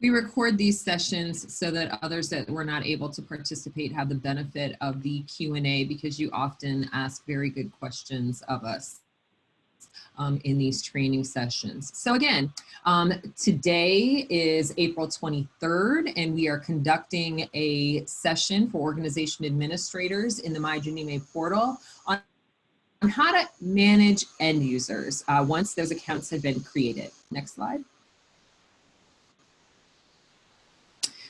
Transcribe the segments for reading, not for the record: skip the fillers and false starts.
We record these sessions so that others that were not able to participate have the benefit of the Q&A, because you often ask very good questions of us in these training sessions. So again, today is April 23rd, and we are conducting a session for organization administrators in the MyGinnieMae portal on how to manage end users once those accounts have been created. Next slide.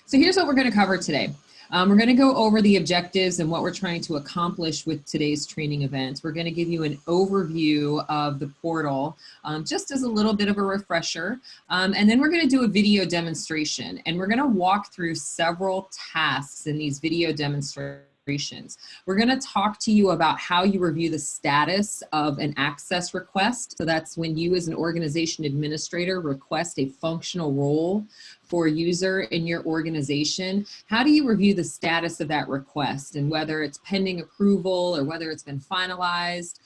So here's what we're going to cover today. We're going to go over the objectives and what we're trying to accomplish with today's training event. We're going to give you an overview of the portal, just as a little bit of a refresher. And then we're going to do a video demonstration, and we're going to walk through several tasks in these video demonstrations. We're going to talk to you about how you review the status of an access request. So that's when you as an organization administrator request a functional role for a user in your organization. How do you review the status of that request and whether it's pending approval or whether it's been finalized?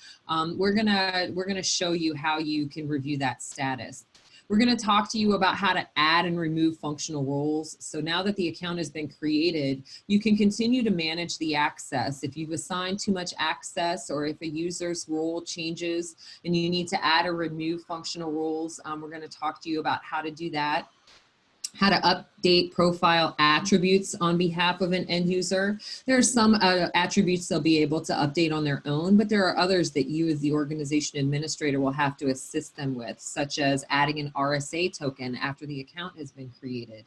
We're gonna show you how you can review that status. We're going to talk to you about how to add and remove functional roles. So now that the account has been created, you can continue to manage the access. If you've assigned too much access, or if a user's role changes and you need to add or remove functional roles, we're going to talk to you about how to do that. How to update profile attributes on behalf of an end user. There are some attributes they'll be able to update on their own, but there are others that you as the organization administrator will have to assist them with, such as adding an RSA token after the account has been created.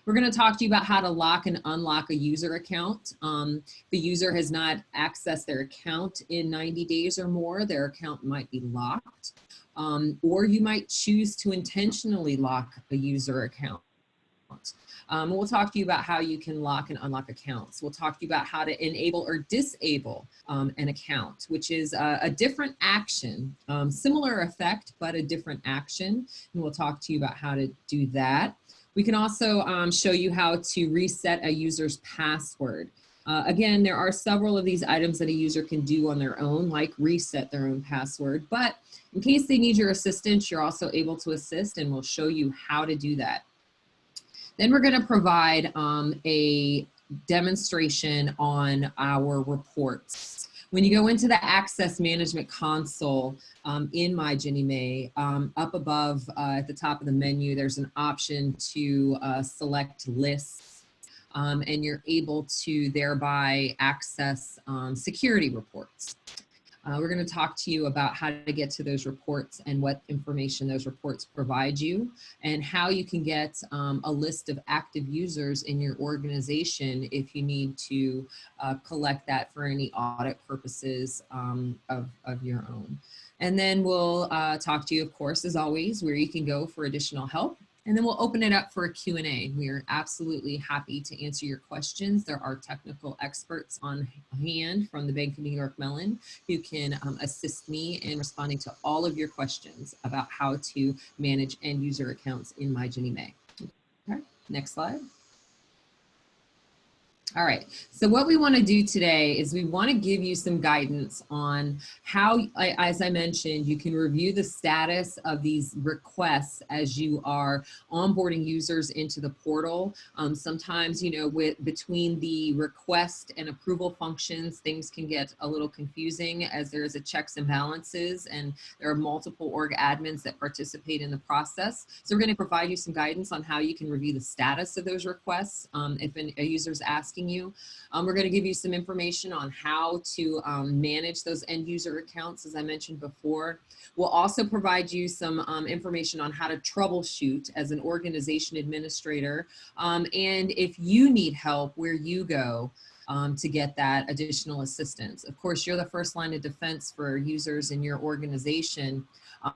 We're going to talk to you about how to lock and unlock a user account. If the user has not accessed their account in 90 days or more, their account might be locked. Or you might choose to intentionally lock a user account. We'll talk to you about how you can lock and unlock accounts. We'll talk to you about how to enable or disable an account, which is a different action, similar effect, but a different action. And we'll talk to you about how to do that. We can also show you how to reset a user's password. Again, there are several of these items that a user can do on their own, like reset their own password, but in case they need your assistance, you're also able to assist, and we'll show you how to do that. Then we're going to provide a demonstration on our reports. When you go into the Access Management Console in MyGinnieMae, up above at the top of the menu, there's an option to select lists, and you're able to thereby access security reports. We're going to talk to you about how to get to those reports and what information those reports provide you, and how you can get a list of active users in your organization if you need to collect that for any audit purposes of your own. And then we'll talk to you, of course, as always, where you can go for additional help. And then we'll open it up for a Q&A. We are absolutely happy to answer your questions. There are technical experts on hand from the Bank of New York Mellon who can assist me in responding to all of your questions about how to manage end user accounts in MyGinnieMae. Okay, next slide. All right, so what we want to do today is we want to give you some guidance on how, as I mentioned, you can review the status of these requests as you are onboarding users into the portal. Sometimes, you know, between the request and approval functions, things can get a little confusing as there is a checks and balances, and there are multiple org admins that participate in the process. So we're going to provide you some guidance on how you can review the status of those requests if a user is asking you. We're going to give you some information on how to manage those end user accounts, as I mentioned before. We'll also provide you some information on how to troubleshoot as an organization administrator, and if you need help, where you go to get that additional assistance. Of course, you're the first line of defense for users in your organization,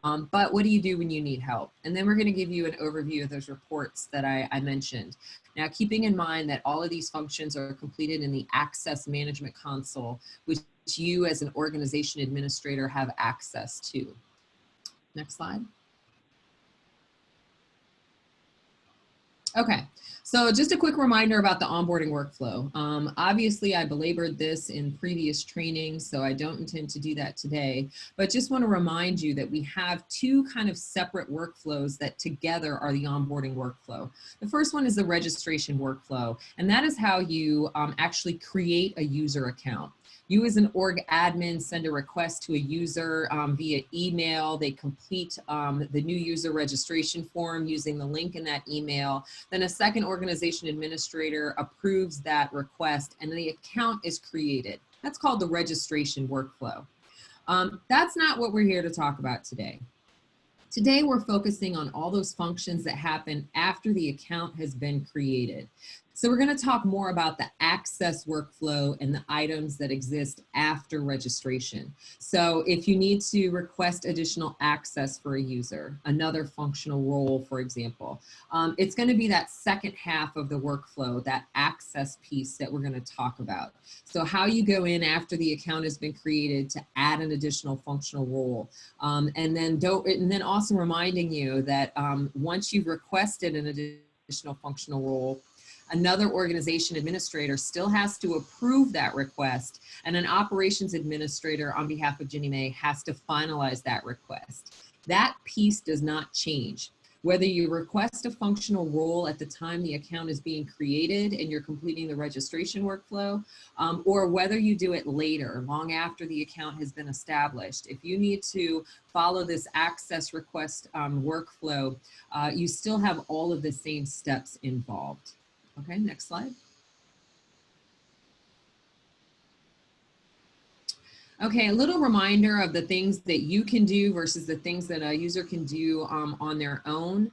but what do you do when you need help? And then we're going to give you an overview of those reports that I mentioned. Now, keeping in mind that all of these functions are completed in the Access Management Console, which you as an organization administrator have access to. Next slide. Okay, so just a quick reminder about the onboarding workflow. Obviously, I belabored this in previous trainings, so I don't intend to do that today, but just want to remind you that we have two kind of separate workflows that together are the onboarding workflow. The first one is the registration workflow, and that is how you actually create a user account. You as an org admin send a request to a user via email. They complete the new user registration form using the link in that email. Then a second organization administrator approves that request and the account is created. That's called the registration workflow. That's not what we're here to talk about today. Today, we're focusing on all those functions that happen after the account has been created. So we're going to talk more about the access workflow and the items that exist after registration. So if you need to request additional access for a user, another functional role, for example, it's going to be that second half of the workflow, that access piece that we're going to talk about. So how you go in after the account has been created to add an additional functional role. And then also reminding you that once you've requested an additional functional role, another organization administrator still has to approve that request, and an operations administrator on behalf of GinnieMae has to finalize that request. That piece does not change. Whether you request a functional role at the time the account is being created and you're completing the registration workflow, or whether you do it later, long after the account has been established, if you need to follow this access request workflow, you still have all of the same steps involved. Okay, next slide. Okay, a little reminder of the things that you can do versus the things that a user can do on their own.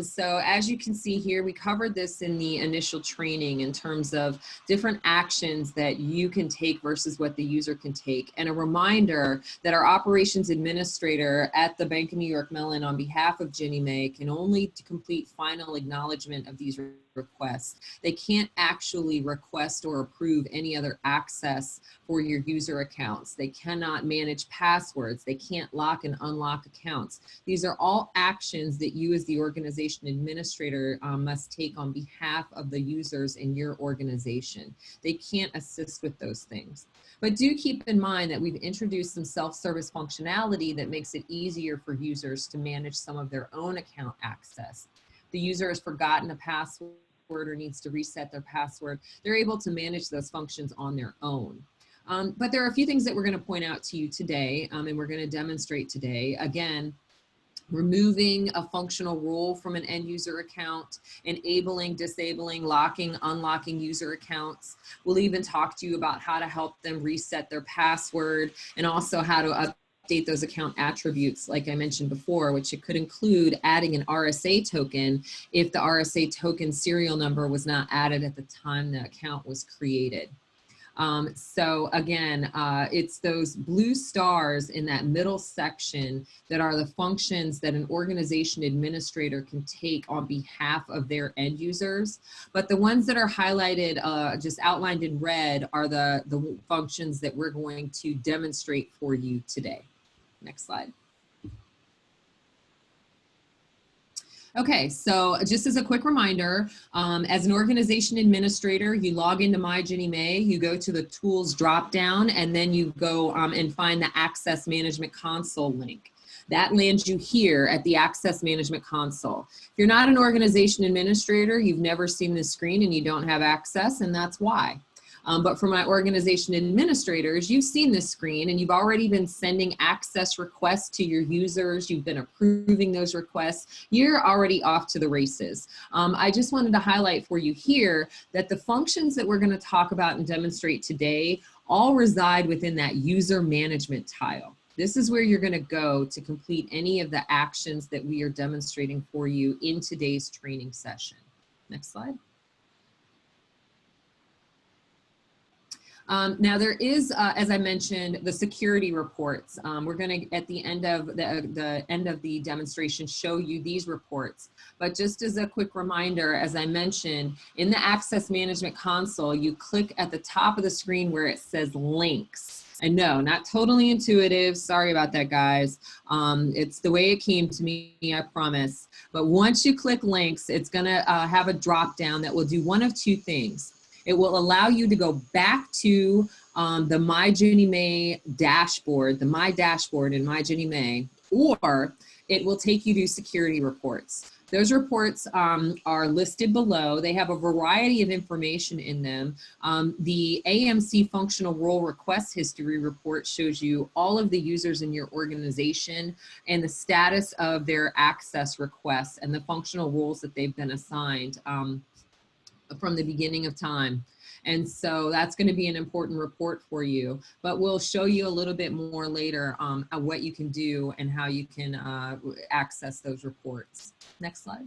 So as you can see here, we covered this in the initial training in terms of different actions that you can take versus what the user can take. And a reminder that our operations administrator at the Bank of New York Mellon on behalf of GinnieMae can only complete final acknowledgement of these requests. They can't actually request or approve any other access for your user accounts. They cannot manage passwords. They can't lock and unlock accounts. These are all actions that you as the organization administrator must take on behalf of the users in your organization. They can't assist with those things. But do keep in mind that we've introduced some self-service functionality that makes it easier for users to manage some of their own account access. The user has forgotten a password or needs to reset their password, they're able to manage those functions on their own. But there are a few things that we're going to point out to you today, and we're going to demonstrate today. Again, removing a functional role from an end user account, enabling, disabling, locking, unlocking user accounts. We'll even talk to you about how to help them reset their password and also how to update those account attributes, like I mentioned before, which it could include adding an RSA token if the RSA token serial number was not added at the time the account was created. So again, it's those blue stars in that middle section that are the functions that an organization administrator can take on behalf of their end users. But the ones that are highlighted, just outlined in red, are the functions that we're going to demonstrate for you today. Next slide. Okay, so just as a quick reminder, as an organization administrator, you log into MyGinnieMae, you go to the tools dropdown, and then you go and find the Access Management Console link. That lands you here at the Access Management Console. If you're not an organization administrator, you've never seen this screen and you don't have access, and that's why. But for my organization administrators, you've seen this screen and you've already been sending access requests to your users. You've been approving those requests. You're already off to the races. I just wanted to highlight for you here that the functions that we're going to talk about and demonstrate today all reside within that user management tile. This is where you're going to go to complete any of the actions that we are demonstrating for you in today's training session. Next slide. Now there is, as I mentioned, the security reports. We're going to, at the end of the demonstration, show you these reports. But just as a quick reminder, as I mentioned, in the Access Management Console, you click at the top of the screen where it says links. And no, not totally intuitive. Sorry about that, guys. It's the way it came to me, I promise. But once you click links, it's gonna have a drop down that will do one of two things. It will allow you to go back to the MyGinnieMae dashboard, the My Dashboard in MyGinnieMae, or it will take you to security reports. Those reports are listed below. They have a variety of information in them. The AMC functional role request history report shows you all of the users in your organization and the status of their access requests and the functional roles that they've been assigned from the beginning of time. And so that's going to be an important report for you, but we'll show you a little bit more later what you can do and how you can access those reports. Next slide.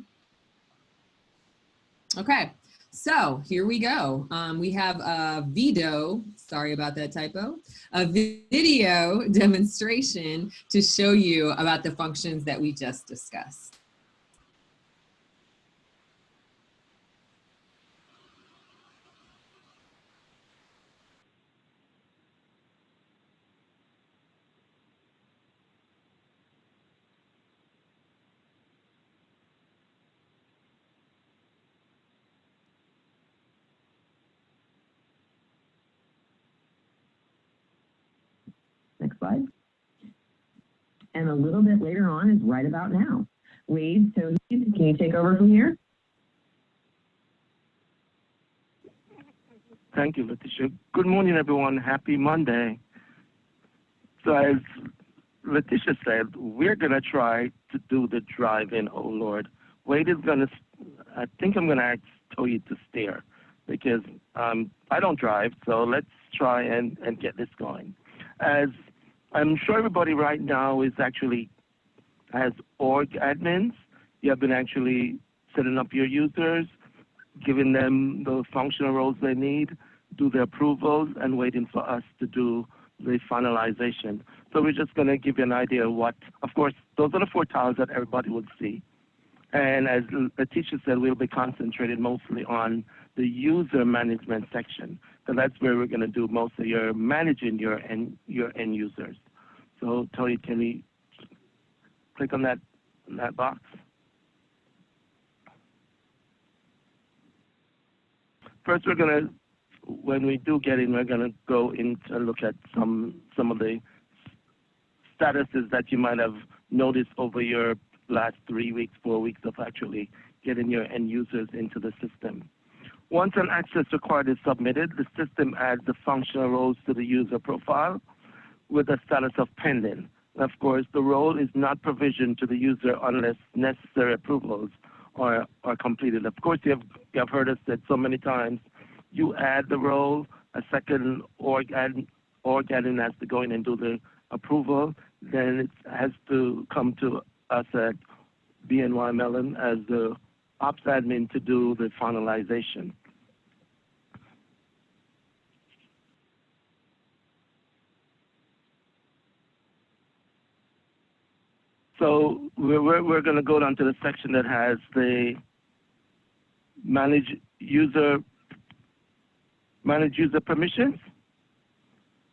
Okay, so here we go. We have a video, sorry about that typo, a video demonstration to show you about the functions that we just discussed. Next slide. And a little bit later on is right about now. Wade, so can you take over from here? Thank you, Letitia. Good morning, everyone. Happy Monday. So as Letitia said, we're going to try to do the drive-in, oh Lord. Wade is going to, I think I'm going to ask Toyi to steer because I don't drive, so let's try and get this going. As I'm sure everybody right now is actually has org admins. You have been actually setting up your users, giving them the functional roles they need, do the approvals, and waiting for us to do the finalization. So we're just going to give you an idea of what, of course, those are the 4 tiles that everybody would see. And as Letitia said, we'll be concentrated mostly on the user management section. So that's where we're going to do most of your managing your end users. So Toyi, can we click on that box? First, we're going to, when we do get in, we're going to go in to look at some of the statuses that you might have noticed over your last 3 weeks, 4 weeks of actually getting your end users into the system. Once an access required is submitted, the system adds the functional roles to the user profile with a status of pending. And of course, the role is not provisioned to the user unless necessary approvals are completed. Of course, you have heard us said so many times, you add the role, a second org admin has to go in and do the approval, then it has to come to us at BNY Mellon as the ops admin to do the finalization. So we're going to go down to the section that has the manage user permissions,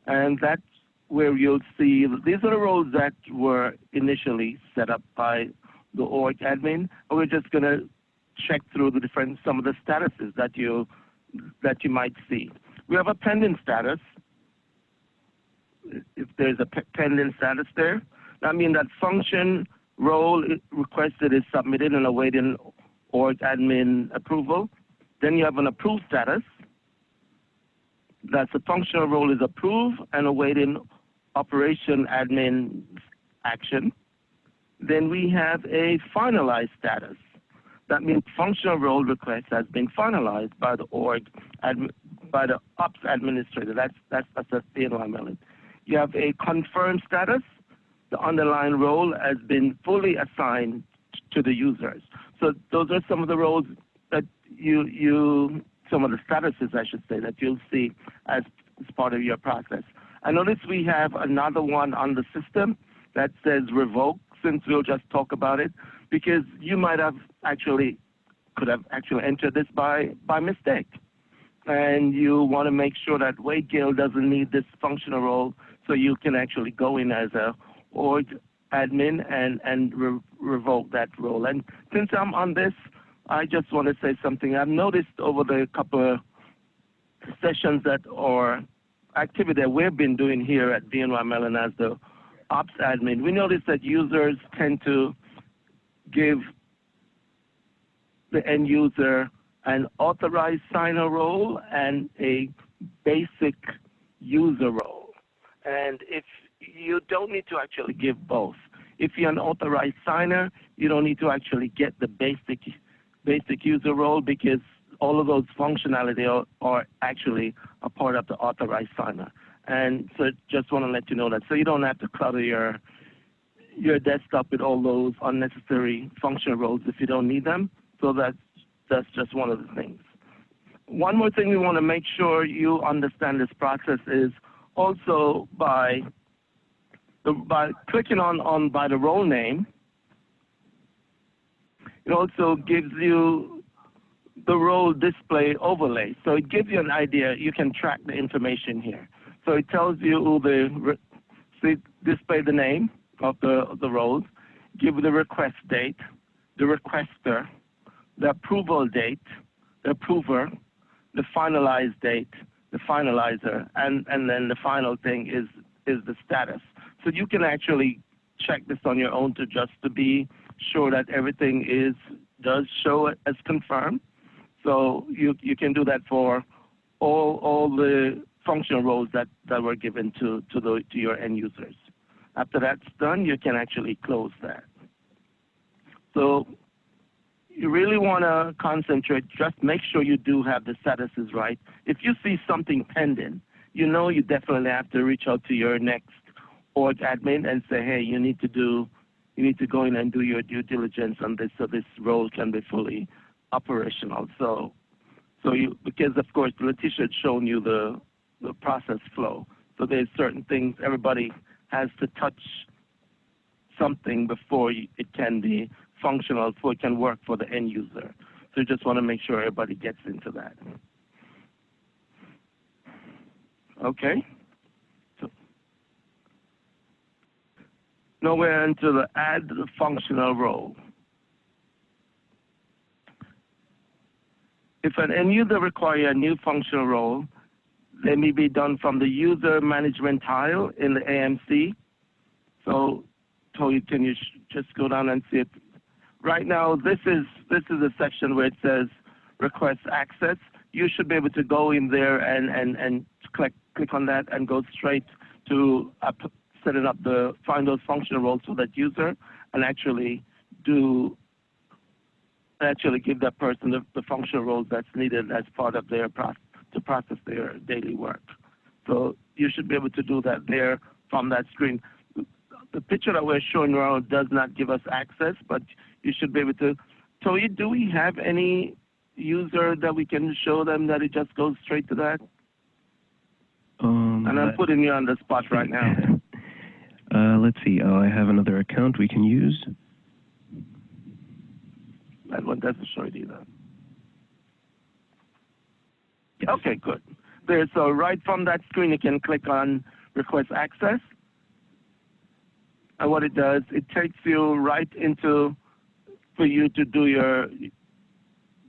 and that's where you'll see these are the roles that were initially set up by the org admin, and we're just going to check through the some of the statuses that you might see. We have a pending status. If there's a pending status there, that means that function role requested is submitted and awaiting org admin approval. Then you have an approved status. That's the functional role is approved and awaiting operation admin action. Then we have a finalized status. That means functional role request has been finalized by the by the ops administrator. That's a BNY Mellon. You have a confirmed status. The underlying role has been fully assigned to the users. So those are some of the roles that some of the statuses, I should say, that you'll see as part of your process. I notice we have another one on the system that says revoke, since we'll just talk about it, because you might have could have actually entered this by mistake. and you want to make sure that Wade Gill doesn't need this functional role, so you can actually go in as a org admin and revoke that role. And since I'm on this, I just want to say something. I've noticed over the couple of sessions or activity that we've been doing here at BNY Mellon as the ops admin, we notice that users tend to give the end user an authorized signer role and a basic user role. And if you don't need to actually give both. If you're an authorized signer, you don't need to actually get the basic user role, because all of those functionality are actually a part of the authorized signer. And so just want to let you know that, so you don't have to clutter your desktop with all those unnecessary functional roles if you don't need them. So that's just one of the things. One more thing we want to make sure you understand this process is also by clicking on by the role name, it also gives you the role display overlay. So it gives you an idea. You can track the information here. So it tells you display the name of the roles, give you the request date, the requester, the approval date, the approver, the finalized date, the finalizer, and then the final thing is the status. So you can actually check this on your own to be sure that everything does show as confirmed. So you can do that for all the functional roles that were given to your end users. After that's done, you can actually close that. So you really want to concentrate, just make sure you do have the statuses right. If you see something pending, you know you definitely have to reach out to your next org admin and say, hey, you need to go in and do your due diligence on this so this role can be fully operational. So because of course Letitia had shown you the process flow. So there's certain things everybody has to touch something before it can be functional, before it can work for the end user. So you just want to make sure everybody gets into that. Okay. So now we're into the add the functional role. If an end user requires a new functional role, they may be done from the user management tile in the AMC. So, Toy, can you just go down and see it? Right now, this is a section where it says request access. You should be able to go in there and click on that and go straight to setting up find those functional roles for that user and actually give that person the functional roles that's needed as part of their to process their daily work. So you should be able to do that there from that screen. The picture that we're showing around does not give us access, but you should be able to. Toy, do we have any user that we can show them that it just goes straight to that? And I'm putting you on the spot right now. Let's see. I have another account we can use. That one doesn't show it either. Yes. Okay, good. So right from that screen, you can click on Request Access. And what it does, it takes you right for you to do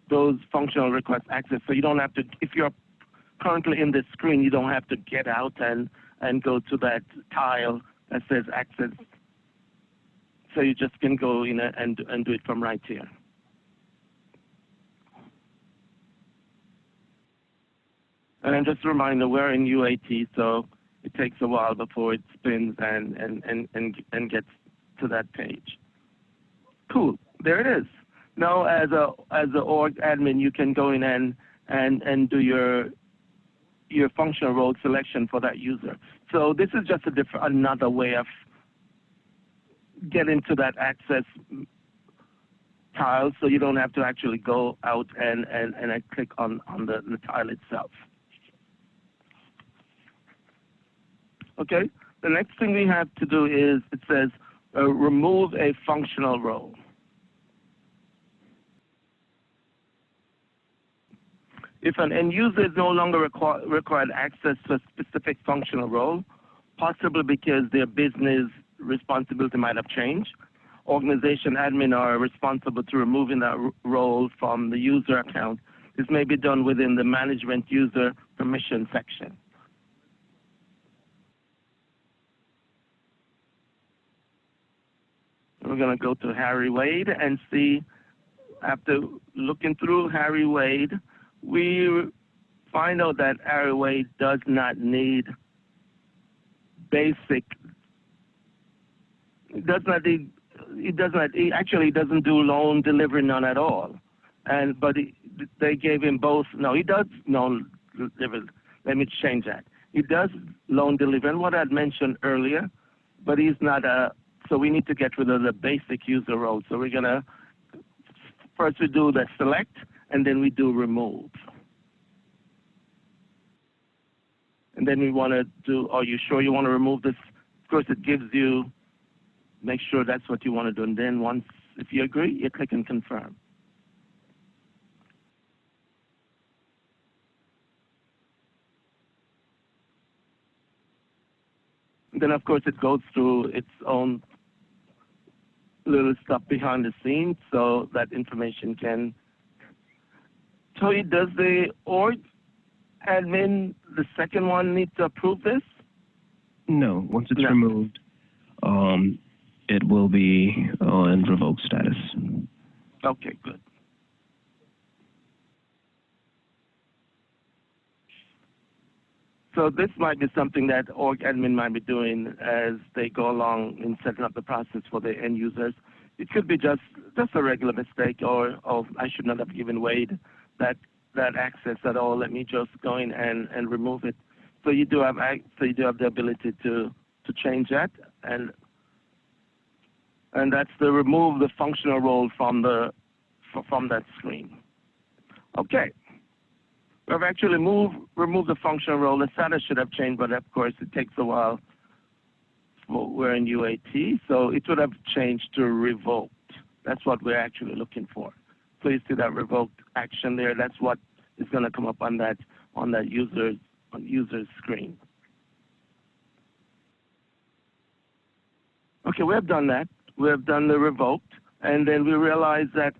those functional request access. So you don't have to, if you're currently in this screen, you don't have to get out and go to that tile that says access. So you just can go in and do it from right here. And just a reminder, we're in UAT, so it takes a while before it spins and gets to that page. Cool, there it is. Now, as a org admin, you can go in and do your functional role selection for that user. So this is just another way of getting to that access tile, so you don't have to actually go out and click on the tile itself. Okay, the next thing we have to do is, it says, remove a functional role. If an end user is no longer required access to a specific functional role, possibly because their business responsibility might have changed, organization admin are responsible to removing that role from the user account. This may be done within the management user permission section. We're going to go to Harry Wade and see, after looking through Harry Wade, we find out that Harry Wade does not need basic, he actually doesn't do loan delivery, none at all. But they gave him both. No, he does loan delivery. Let me change that. He does loan delivery, and what I had mentioned earlier, but he's not so we need to get rid of the basic user role. So we're gonna, first we do the select, and then we do remove. And then we want to do, are you sure you want to remove this? Of course, it gives you, make sure that's what you want to do. And then once, if you agree, you click and confirm. And then, of course, it goes through its own little stuff behind the scenes so that information can tell you, does the org admin, the second one, need to approve this? No, once it's removed, it will be in revoked status. Okay, good. So this might be something that org admin might be doing as they go along in setting up the process for the end users. It could be just a regular mistake, or I should not have given Wade that access at all. Let me just go in and remove it. So you do have the ability to change that, and that's to remove the functional role from that screen. Okay. We've actually removed the functional role. The status should have changed, but of course it takes a while. We're in UAT, so it would have changed to revoked. That's what we're actually looking for. So you see that revoked action there. That's what is going to come up on that user's screen. Okay, we have done that. We have done the revoked, and then we realize that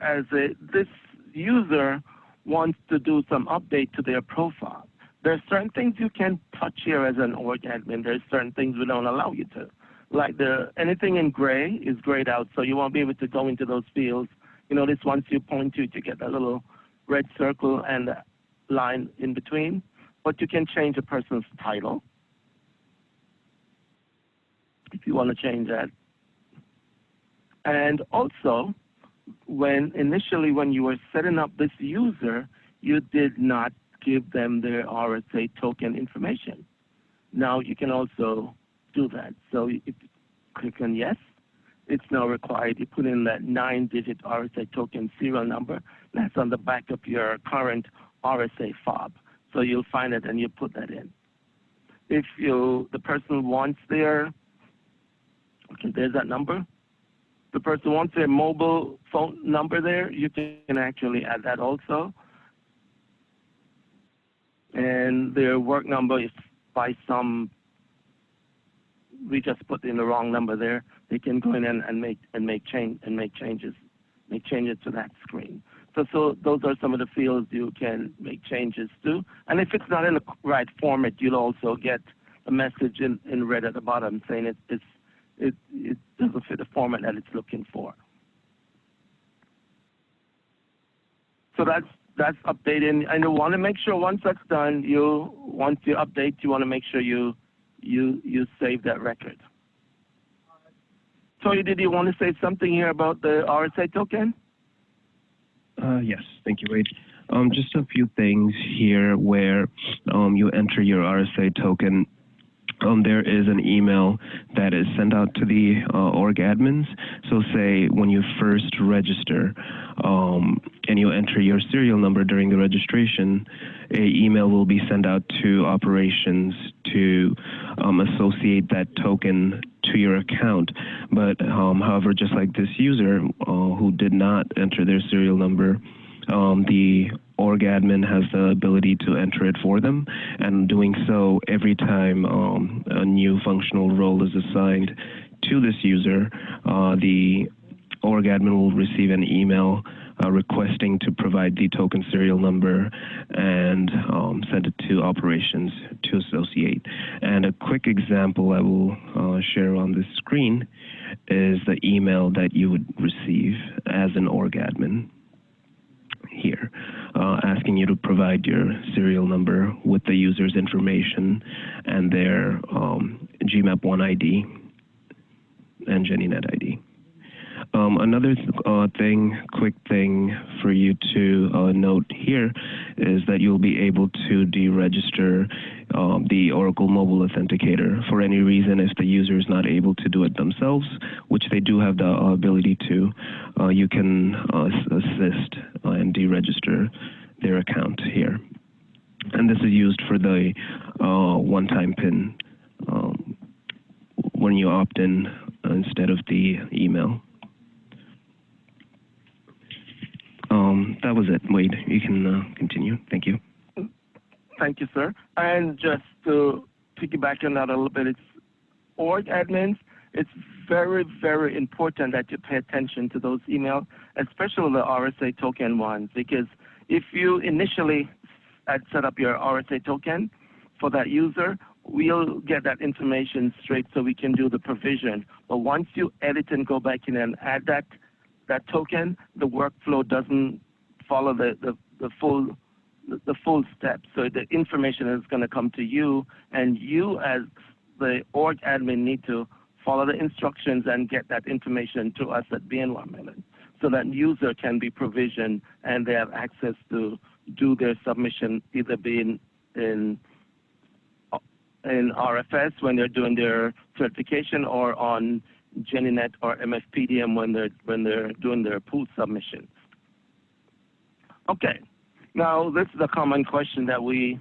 this user wants to do some update to their profile. There are certain things you can touch here as an org admin. There's certain things we don't allow you to. Like anything in gray is grayed out, so you won't be able to go into those fields. You notice once you point to it, you get that little red circle and line in between. But you can change a person's title if you want to change that. And also, initially when you were setting up this user, you did not give them their RSA token information. Now you can also do that. So if you click on yes, it's now required. You put in that 9-digit RSA token serial number. That's on the back of your current RSA fob. So you'll find it and you put that in. If the person wants there's that number. The person wants their mobile phone number there, you can actually add that also. And their work number, if by we just put in the wrong number there, they can go in and make changes to that screen. So those are some of the fields you can make changes to. And if it's not in the right format, you'll also get a message in red at the bottom saying it doesn't fit the format that it's looking for. So that's updating. And you want to make sure once that's done, once you update, you want to make sure you save that record. So did you want to say something here about the RSA token? Yes, thank you, Wade. Just a few things here where you enter your RSA token. There is an email that is sent out to the org admins. So say when you first register and you enter your serial number during the registration, an email will be sent out to operations to associate that token to your account. But however, just like this user who did not enter their serial number, the org admin has the ability to enter it for them, and doing so every time a new functional role is assigned to this user, the org admin will receive an email requesting to provide the token serial number and send it to operations to associate. And a quick example I will share on this screen is the email that you would receive as an org admin here, asking you to provide your serial number with the user's information and their GMAP1 ID and GinnieNet ID. Another quick thing for you to note here is that you'll be able to deregister the Oracle Mobile Authenticator for any reason if the user is not able to do it themselves, which they do have the ability to. You can assist and deregister their account here. And this is used for the one-time PIN when you opt in instead of the email. That was it. Wade, you can continue. Thank you. Thank you, sir. And just to piggyback on that a little bit, it's org admins. It's very, very important that you pay attention to those emails, especially the RSA token ones, because if you initially had set up your RSA token for that user, we'll get that information straight so we can do the provision. But once you edit and go back in and add that token, the workflow doesn't follow the full steps. So the information is going to come to you, and you as the org admin need to follow the instructions and get that information to us at BNY Mellon, so that user can be provisioned and they have access to do their submission, either being in RFS when they're doing their certification, or on GinnieNet or MFPDM when they're doing their pool submissions. Okay, now this is a common question that we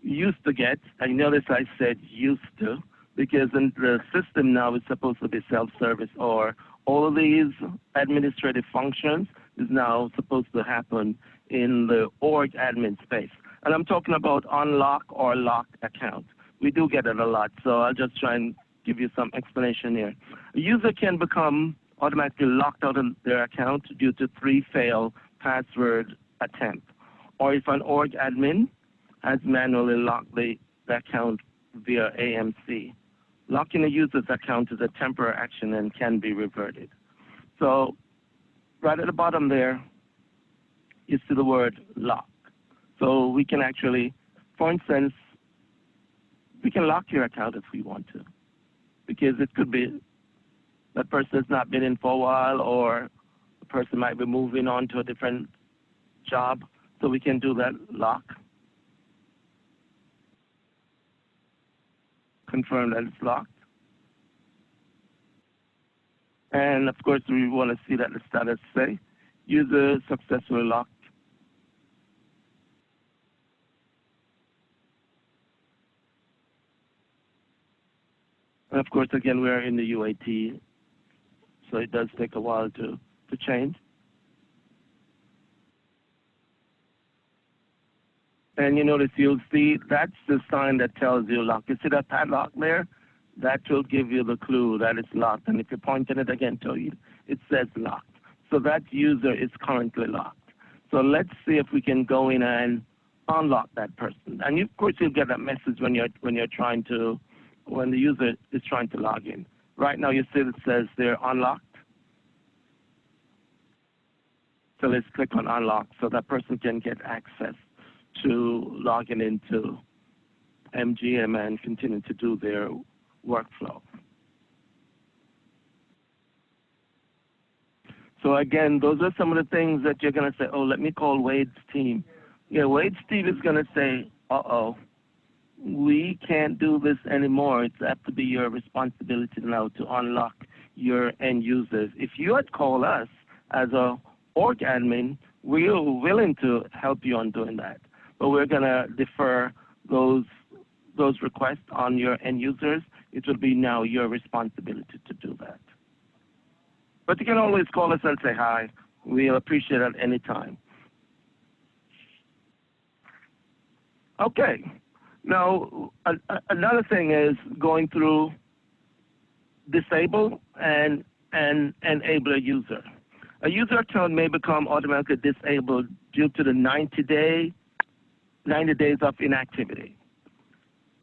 used to get. And notice I said used to, because in the system now is supposed to be self-service, or all of these administrative functions is now supposed to happen in the org admin space. And I'm talking about unlock or lock account. We do get it a lot, so I'll just try and give you some explanation here. A user can become automatically locked out of their account due to 3 failed password attempts, or if an org admin has manually locked the account via AMC. Locking a user's account is a temporary action and can be reverted. So right at the bottom there, you see the word lock. So we can actually, for instance, we can lock your account if we want to, because it could be that person has not been in for a while, or the person might be moving on to a different job, so we can do that lock. Confirm that it's locked. And of course, we want to see that the status say user successfully locked. And of course, again, we are in the UAT, so it does take a while to change. And you notice you'll see that's the sign that tells you lock. You see that padlock there? That will give you the clue that it's locked. And if you point at it again to you, it says locked. So that user is currently locked. So let's see if we can go in and unlock that person. And of course, you'll get that message when the user is trying to log in. Right now, you see it says they're unlocked. So let's click on unlock so that person can get access to logging into MGM and continue to do their workflow. So again, those are some of the things that you're going to say, oh, let me call Wade's team. Yeah, Wade's team is going to say, uh-oh, we can't do this anymore. It's have to be your responsibility now to unlock your end users. If you had called us as a org admin, we're willing to help you on doing that. But we're going to defer those requests on your end users. It will be now your responsibility to do that. But you can always call us and say hi. We'll appreciate it at any time. Okay. Now, another thing is going through disable and enable a user. A user account may become automatically disabled due to the 90 days of inactivity.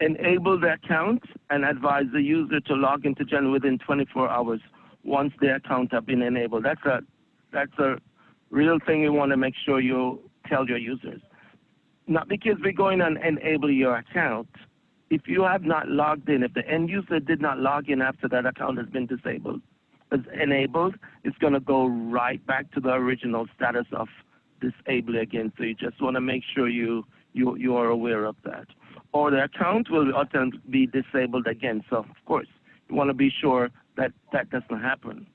Enable the account and advise the user to log into Gen within 24 hours once the account has been enabled. That's a real thing you want to make sure you tell your users. Not because we're going to enable your account. If you have not logged in, if the end user did not log in after that account has been enabled, it's going to go right back to the original status of disable again. So you just want to make sure you are aware of that. Or the account will often be disabled again. So, of course, you want to be sure that that doesn't happen.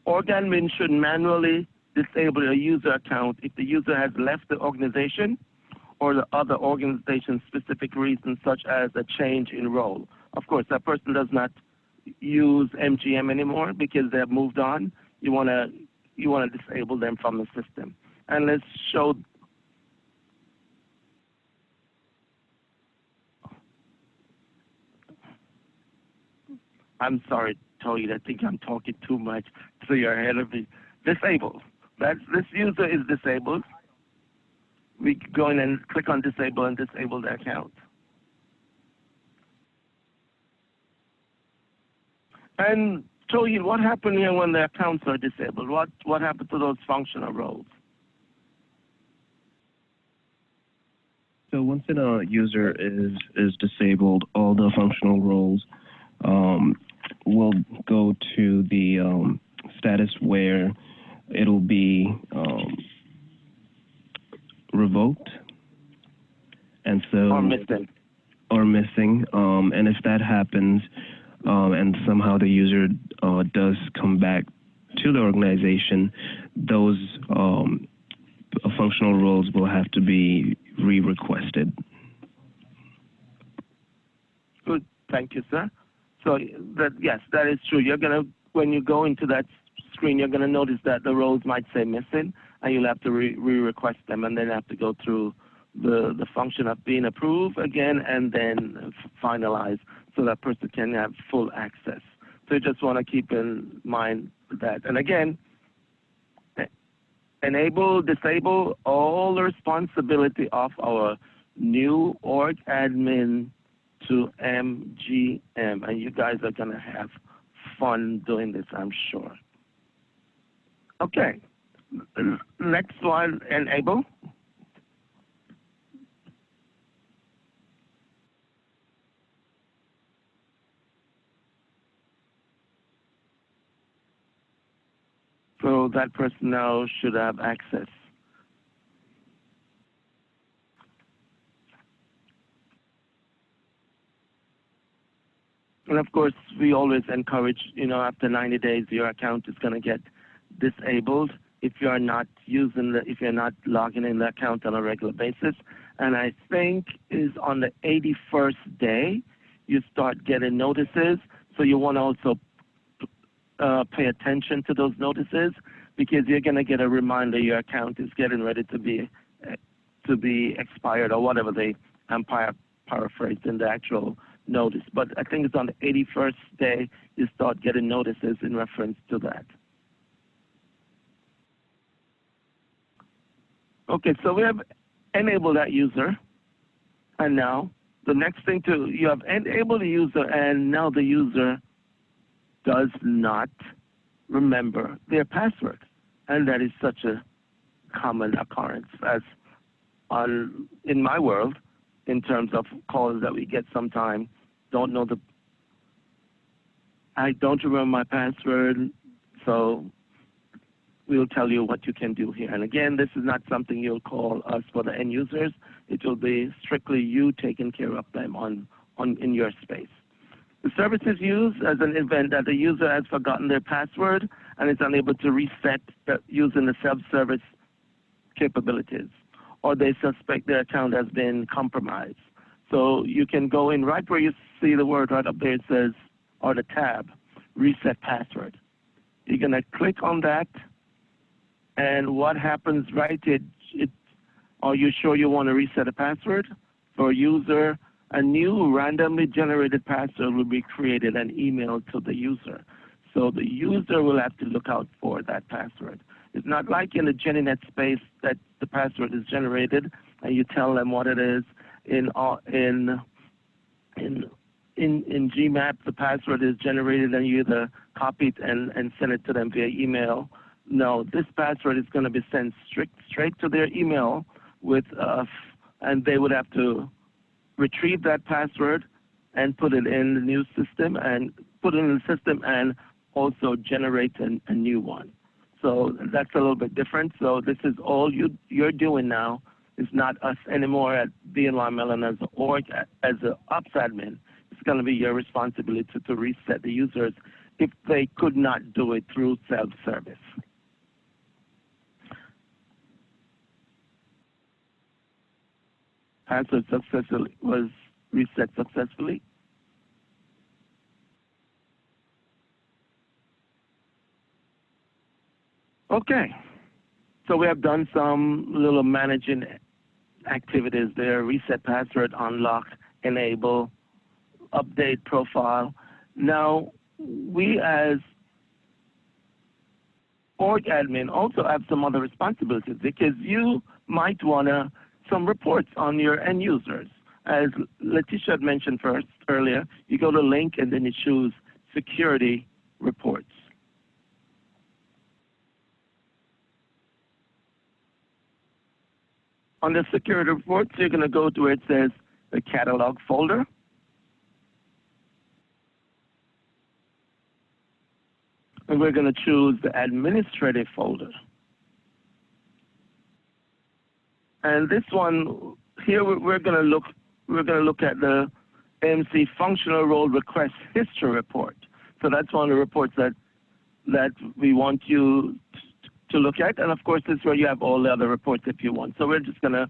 Org-admin should manually disable a user account if the user has left the organization or the other organization-specific reasons, such as a change in role. Of course, that person does not use MGM anymore because they have moved on. You want to disable them from the system. And let's show. I'm sorry, Toy, I think I'm talking too much, so you're ahead of me. Disable. This user is disabled. We go in and click on disable and disable the account. And Toy, what happened here when the accounts are disabled? What happened to those functional roles? So once a user is disabled, all the functional roles will go to the status where it'll be revoked, and so or missing. And if that happens, and somehow the user does come back to the organization, those functional roles will have to be re-requested. Good, thank you, sir. So yes, that is true. You're gonna, when you go into that screen, you're gonna notice that the roles might say missing, and you'll have to re-request them, and then have to go through the function of being approved again, and then finalize, so that person can have full access. So you just want to keep in mind that. And again, enable, disable, all the responsibility of our new org admin to MGM, and you guys are going to have fun doing this, I'm sure. Okay, next one, enable. So that person now should have access. And of course, we always encourage, after 90 days, your account is going to get disabled if you're not if you're not logging in the account on a regular basis. And I think is on the 81st day, you start getting notices. So you want to also pay attention to those notices, because you're going to get a reminder your account is getting ready to be expired, or whatever they paraphrased in the actual notice. But I think it's on the 81st day you start getting notices in reference to that. Okay, so we have enabled that user, and now the next thing you have enabled the user, and now the user does not remember their password, and that is such a common occurrence as in my world, in terms of calls that we get sometimes. I don't remember my password, so we'll tell you what you can do here. And again, this is not something you'll call us for the end users. It will be strictly you taking care of them in your space. The service is used as an event that the user has forgotten their password and is unable to reset using the self-service capabilities, or they suspect their account has been compromised. So you can go in right where you see the word right up there, it says, or the tab, reset password. You're going to click on that, and what happens, right, are you sure you want to reset a password? For user, a new randomly generated password will be created and emailed to the user. So the user will have to look out for that password. It's not like in the GinnieNet space that the password is generated and you tell them what it is. In GMAP, the password is generated and you either copy it and send it to them via email. No, this password is going to be sent straight to their email and they would have to retrieve that password and put it in the new system and also generate a new one. So that's a little bit different. So this is all you're doing now. It's not us anymore at BNY Mellon as an org, as an ops admin. It's going to be your responsibility to reset the users if they could not do it through self-service. Password was reset successfully. Okay, so we have done some little managing activities there: reset password, unlock, enable, update profile. Now, we as org admin also have some other responsibilities because you might want some reports on your end users. As Letitia had mentioned earlier, you go to link and then you choose security reports. On the security reports, you're going to go to where it says the catalog folder. And we're going to choose the administrative folder. And this one here, we're going to look at the MC functional role request history report. So that's one of the reports that we want you to look at. And of course, this is where you have all the other reports if you want. So we're just going to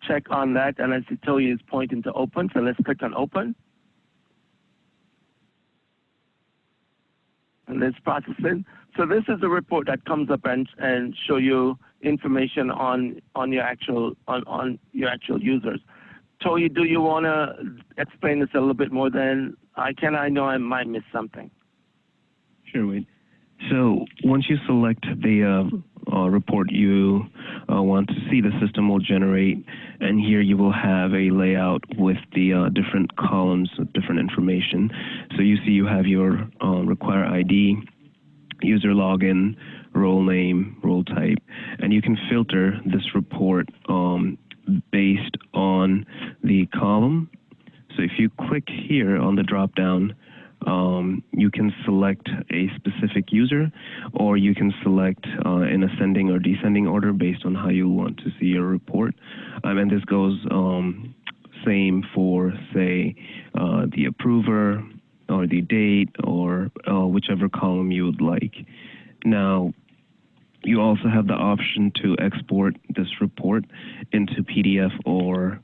check on that. And as I told you, it's pointing to open. So let's click on open. And let's process it. So this is the report that comes up and show you information on your actual users. Toyi, do you want to explain this a little bit more than I can? I know I might miss something. Sure, Wade. So once you select the report you want to see, the system will generate, and here you will have a layout with the different columns of different information. So you see you have your require ID, user login, role name, role type, and you can filter this report based on the column. So if you click here on the drop down, you can select a specific user, or you can select in ascending or descending order based on how you want to see your report. And this goes same for, say, the approver, or the date, or whichever column you would like. Now, you also have the option to export this report into PDF or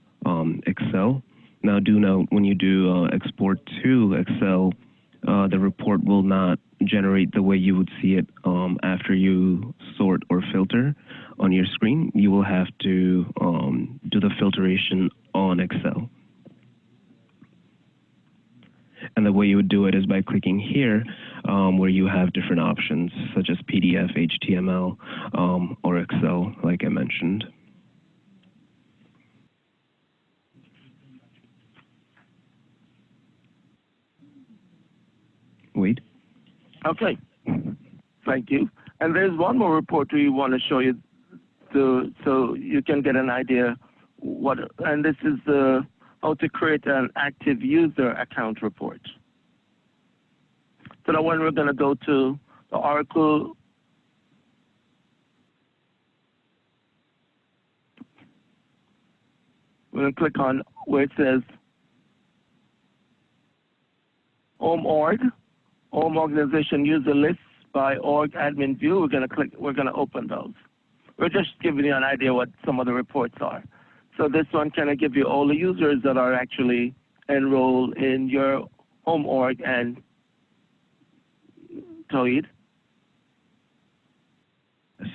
Excel. Now, do note when you do export to Excel, the report will not generate the way you would see it after you sort or filter on your screen. You will have to do the filtration on Excel. And the way you would do it is by clicking here, where you have different options, such as PDF, HTML, or Excel, like I mentioned. Wade? Okay, thank you. And there's one more report we want to show you so you can get an idea and this is how to create an active user account report. So that one we're going to go to the Oracle. We're going to click on where it says Home Organization User Lists by Org Admin View. We're going to open those. We're just giving you an idea what some of the reports are. So this one kind of gives you all the users that are actually enrolled in your home org and Toid.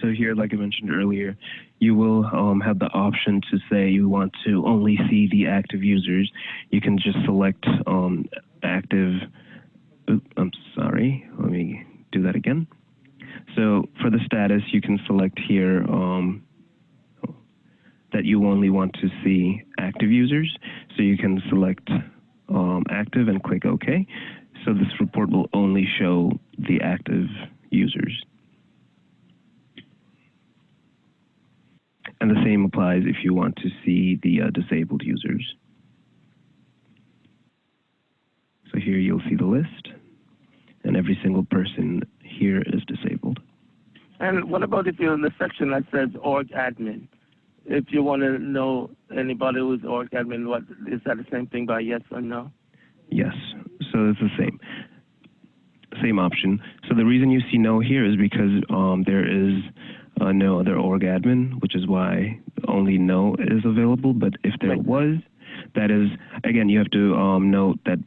So here, like I mentioned earlier, you will have the option to say you want to only see the active users. You can just select active. I'm sorry, let me do that again. So for the status, you can select here that you only want to see active users. So you can select active and click OK. So this report will only show the active users. And the same applies if you want to see the disabled users. So here you'll see the list, and every single person here is disabled. And what about if you're in the section that says org admin? If you want to know anybody who's org admin, what is that the same thing by yes or no? Yes, so it's the same option. So the reason you see no here is because there is no other org admin, which is why only no is available. But if there was, that is, again, you have to note that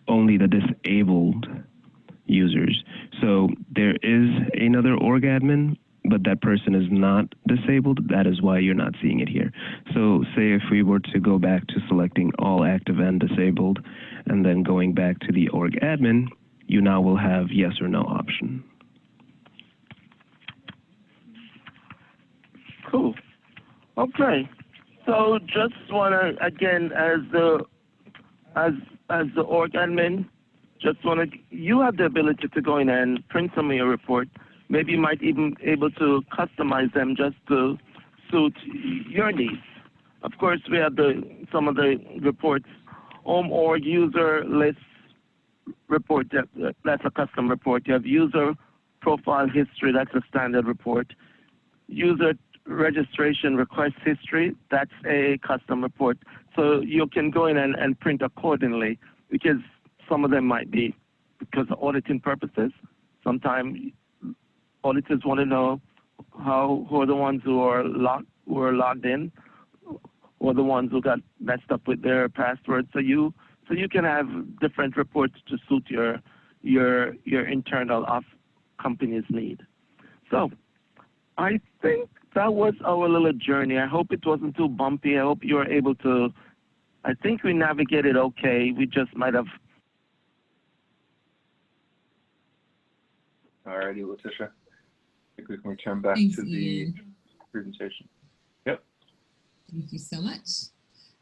only the disabled users. So there is another org admin, but that person is not disabled. That is why you're not seeing it here. So say if we were to go back to selecting all active and disabled, and then going back to the org admin, you now will have yes or no option. Cool. Okay. So just want to, again, as the org admin, just want to, you have the ability to go in and print some of your report. Maybe you might even be able to customize them just to suit your needs. Of course, we have some of the reports. Org user list report, that's a custom report. You have user profile history, that's a standard report. User registration request history, that's a custom report. So you can go in and print accordingly, because some of them might be because of auditing purposes. Sometimes auditors want to know who are the ones who are logged in, or the ones who got messed up with their passwords. So you can have different reports to suit your internal company's need. So I think that was our little journey. I hope it wasn't too bumpy. I hope you were able to, I think we navigated okay. We just might have. All righty, Letitia. I think we can return back Thanks, to the Ian. presentation. Yep. Thank you so much.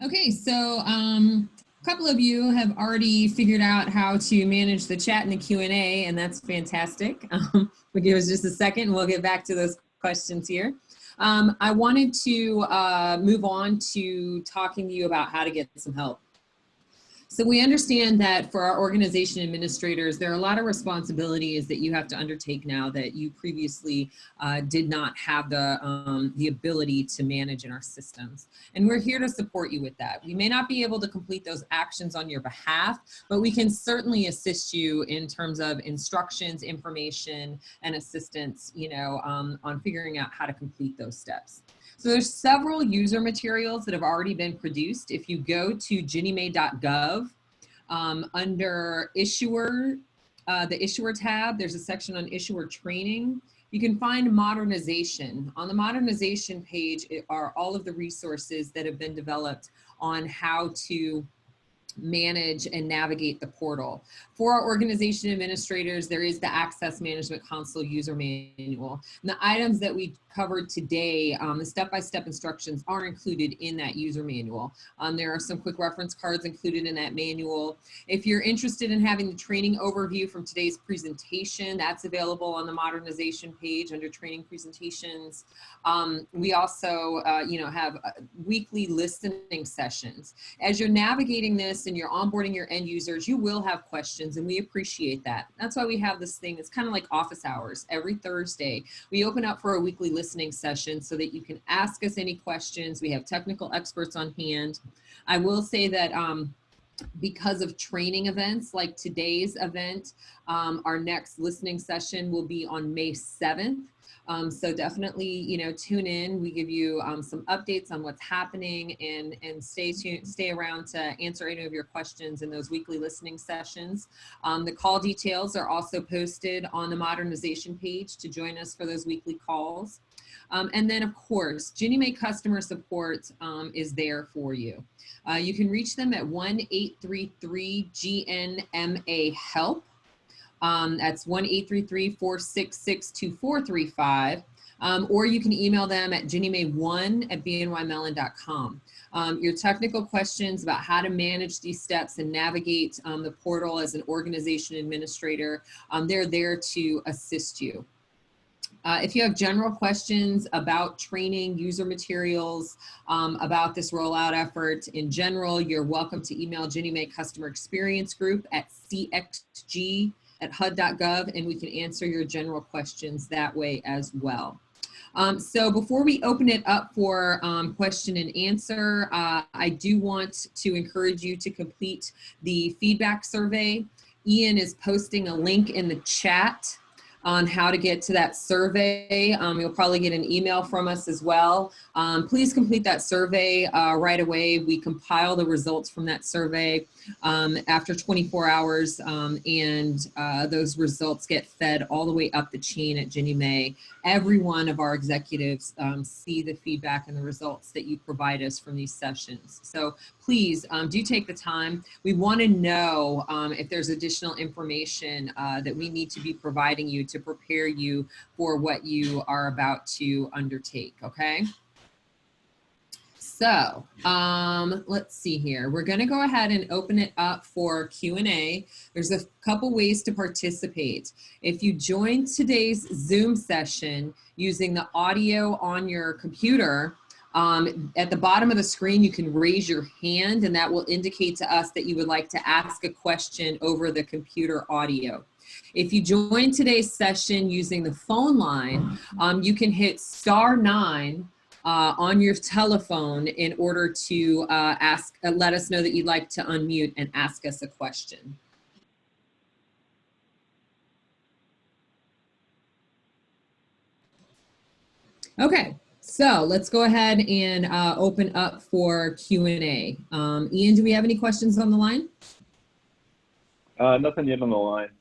Okay, so a couple of you have already figured out how to manage the chat and the Q&A, and that's fantastic. We'll give us just a second and we'll get back to those questions here. I wanted to move on to talking to you about how to get some help. So we understand that for our organization administrators, there are a lot of responsibilities that you have to undertake now that you previously did not have the ability to manage in our systems. And we're here to support you with that. We may not be able to complete those actions on your behalf, but we can certainly assist you in terms of instructions, information, and assistance, on figuring out how to complete those steps. So there's several user materials that have already been produced. If you go to GinnieMae.gov, under Issuer, the Issuer tab, there's a section on Issuer Training. You can find modernization. On the modernization page are all of the resources that have been developed on how to manage and navigate the portal. For our organization administrators, there is the Access Management Console user manual. And the items that we covered today, the step-by-step instructions are included in that user manual. There are some quick reference cards included in that manual. If you're interested in having the training overview from today's presentation, that's available on the modernization page under training presentations. We also, have weekly listening sessions. As you're navigating this and you're onboarding your end users, you will have questions, and we appreciate that. That's why we have this thing. It's kind of like office hours. Every Thursday, we open up for a weekly listening session so that you can ask us any questions. We have technical experts on hand. I will say that because of training events like today's event, our next listening session will be on May 7th. So definitely, you know, tune in. We give you some updates on what's happening, and stay tuned, stay around to answer any of your questions in those weekly listening sessions. The call details are also posted on the modernization page to join us for those weekly calls. And then, of course, GinnieMae customer support is there for you. You can reach them at 1-833-GNMA-HELP. That's 1-833-466-2435. Or you can email them at GinnieMae1@bnymellon.com. Your technical questions about how to manage these steps and navigate the portal as an organization administrator, they're there to assist you. If you have general questions about training, user materials, about this rollout effort in general, you're welcome to email GinnieMae Customer Experience Group at cxg@hud.gov, and we can answer your general questions that way as well. So before we open it up for question and answer, I do want to encourage you to complete the feedback survey. Ian is posting a link in the chat on how to get to that survey. You'll probably get an email from us as well. Please complete that survey right away. We compile the results from that survey after 24 hours, and those results get fed all the way up the chain at GinnieMae. Every one of our executives see the feedback and the results that you provide us from these sessions. So please do take the time. We want to know if there's additional information that we need to be providing you to prepare you for what you are about to undertake, okay? So let's see here. We're going to go ahead and open it up for Q&A. There's a couple ways to participate. If you join today's Zoom session using the audio on your computer, at the bottom of the screen, you can raise your hand, and that will indicate to us that you would like to ask a question over the computer audio. If you join today's session using the phone line, you can hit *9 on your telephone in order to let us know that you'd like to unmute and ask us a question. Okay, so let's go ahead and open up for Q&A. Ian, do we have any questions on the line? Nothing yet on the line.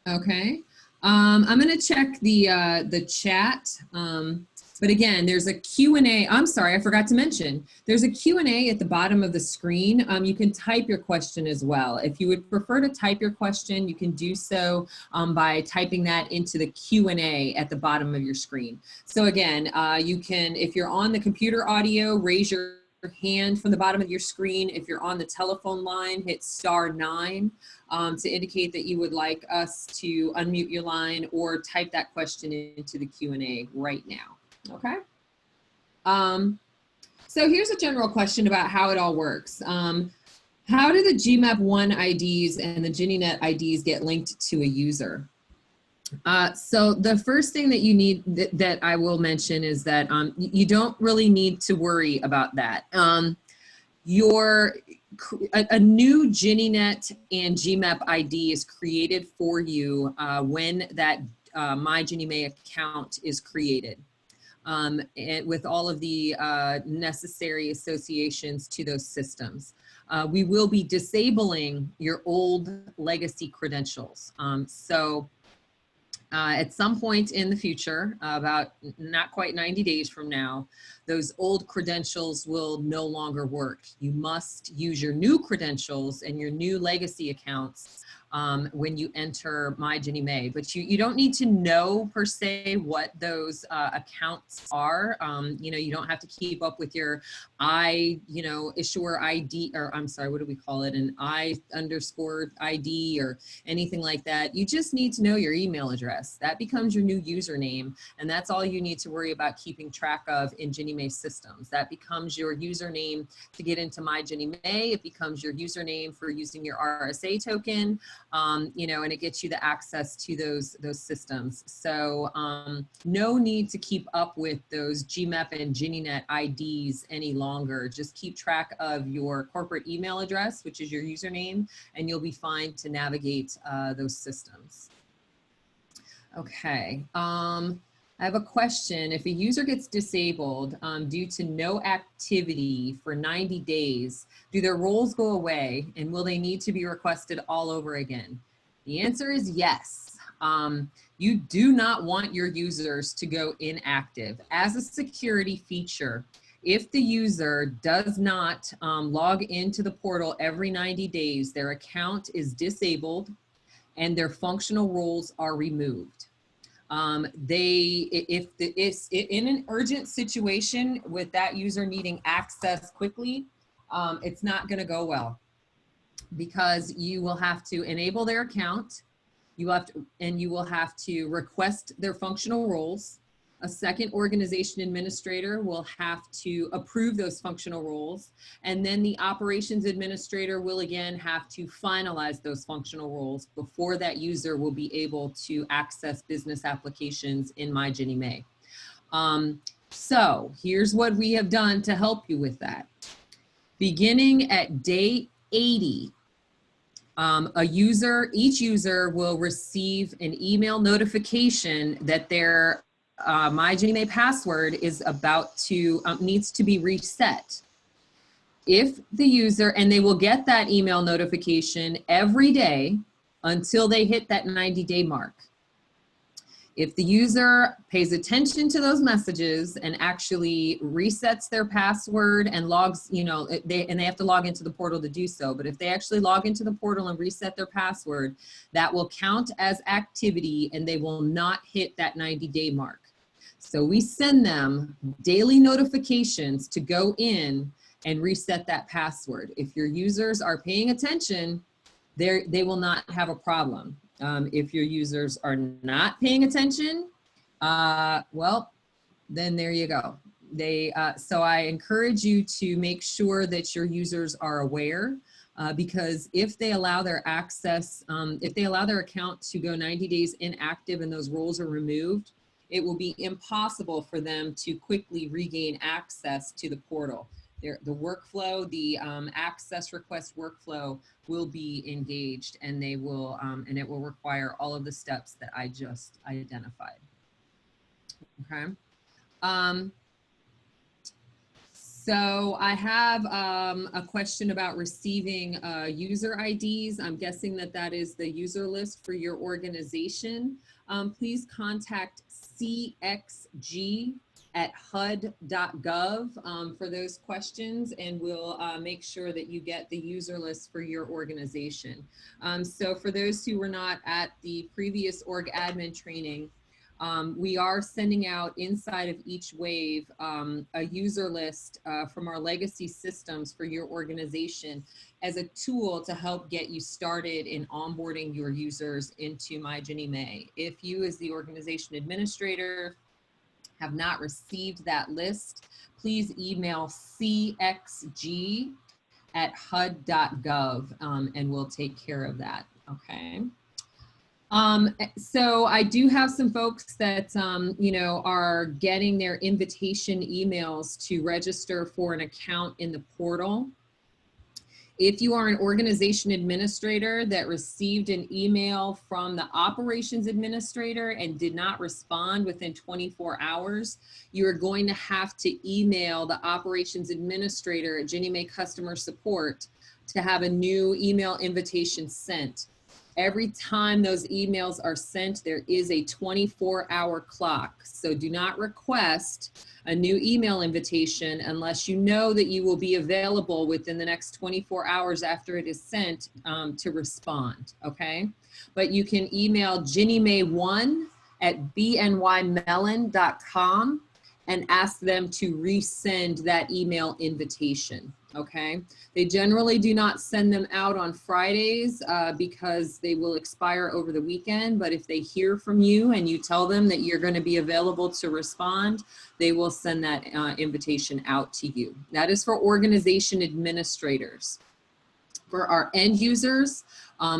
Okay, I'm going to check the chat. But again, there's a Q&A. I'm sorry, I forgot to mention. There's a Q&A at the bottom of the screen. You can type your question as well. If you would prefer to type your question, you can do so by typing that into the Q&A at the bottom of your screen. So again, you can, if you're on the computer audio, raise your hand from the bottom of your screen. If you're on the telephone line, hit *9 to indicate that you would like us to unmute your line, or type that question into the Q&A right now. Okay. So here's a general question about how it all works. How do the GMAP1 IDs and the GinnieNet IDs get linked to a user? So the first thing that you need that I will mention is that you don't really need to worry about that. A new GinnieNet and GMAP ID is created for you when that MyGinnieMae account is created. And with all of the necessary associations to those systems. We will be disabling your old legacy credentials. At some point in the future, about not quite 90 days from now, those old credentials will no longer work. You must use your new credentials and your new legacy accounts when you enter MyGinnieMae. But you don't need to know per se what those accounts are. You don't have to keep up with your issuer ID, or I'm sorry, what do we call it? An I_ID or anything like that. You just need to know your email address. That becomes your new username, and that's all you need to worry about keeping track of in GinnieMae systems. That becomes your username to get into MyGinnieMae. It becomes your username for using your RSA token. And it gets you the access to those systems. So no need to keep up with those GMAP and GinnieNet IDs any longer. Just keep track of your corporate email address, which is your username, and you'll be fine to navigate those systems. Okay. I have a question. If a user gets disabled due to no activity for 90 days, do their roles go away and will they need to be requested all over again? The answer is yes. You do not want your users to go inactive. As a security feature, if the user does not log into the portal every 90 days, their account is disabled and their functional roles are removed. If in an urgent situation with that user needing access quickly, it's not going to go well because you will have to enable their account. You will have to request their functional roles. A second organization administrator will have to approve those functional roles. And then the operations administrator will again have to finalize those functional roles before that user will be able to access business applications in MyGinnieMae. So here's what we have done to help you with that. Beginning at day 80, each user will receive an email notification that their MyGinnieMae password is about to, needs to be reset. If the user, and they will get that email notification every day until they hit that 90-day mark. If the user pays attention to those messages and actually resets their password and logs, they have to log into the portal to do so, but if they actually log into the portal and reset their password, that will count as activity and they will not hit that 90-day mark. So we send them daily notifications to go in and reset that password. If your users are paying attention, they will not have a problem. If your users are not paying attention, well, then there you go. So I encourage you to make sure that your users are aware because if they allow their access, if they allow their account to go 90 days inactive and those roles are removed, it will be impossible for them to quickly regain access to the portal. The workflow, the access request workflow will be engaged and they will, and it will require all of the steps that I just identified. Okay. So I have a question about receiving user IDs. I'm guessing that that is the user list for your organization. Please contact cxg@hud.gov for those questions, and we'll make sure that you get the user list for your organization. So for those who were not at the previous org admin training, we are sending out inside of each wave a user list from our legacy systems for your organization as a tool to help get you started in onboarding your users into MyGinnieMae. If you as the organization administrator have not received that list, please email cxg@hud.gov and we'll take care of that, okay? So I do have some folks that, are getting their invitation emails to register for an account in the portal. If you are an organization administrator that received an email from the operations administrator and did not respond within 24 hours, you are going to have to email the operations administrator at GinnieMae Customer Support to have a new email invitation sent. Every time those emails are sent, there is a 24-hour clock. So do not request a new email invitation unless you know that you will be available within the next 24 hours after it is sent to respond, okay? But you can email GinnieMae1@bnymelon.com and ask them to resend that email invitation, okay? They generally do not send them out on Fridays because they will expire over the weekend, but if they hear from you and you tell them that you're going to be available to respond, they will send that invitation out to you. That is for organization administrators. For our end users,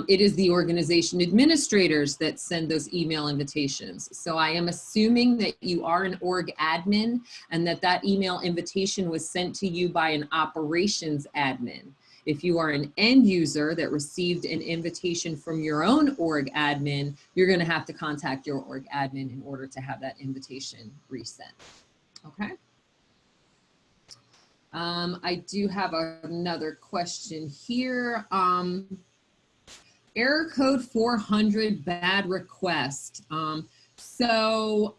it is the organization administrators that send those email invitations. So I am assuming that you are an org admin and that that email invitation was sent to you by an operations admin. If you are an end user that received an invitation from your own org admin, you're going to have to contact your org admin in order to have that invitation resent. Okay. I do have another question here. Error code 400 bad request. So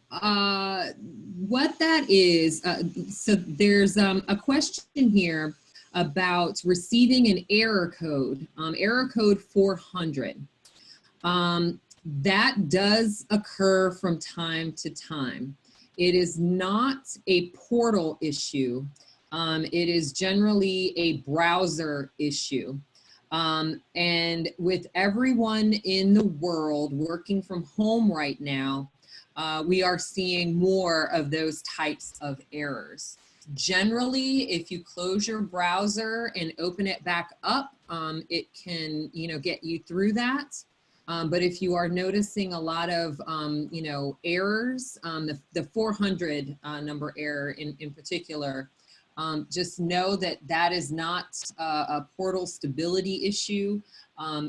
what that is, so there's a question here about receiving an error code 400. That does occur from time to time. It is not a portal issue. It is generally a browser issue. And with everyone in the world working from home right now, we are seeing more of those types of errors. Generally, if you close your browser and open it back up, it can, get you through that. But if you are noticing a lot of, errors, the 400 number error in particular, just know that that is not a portal stability issue.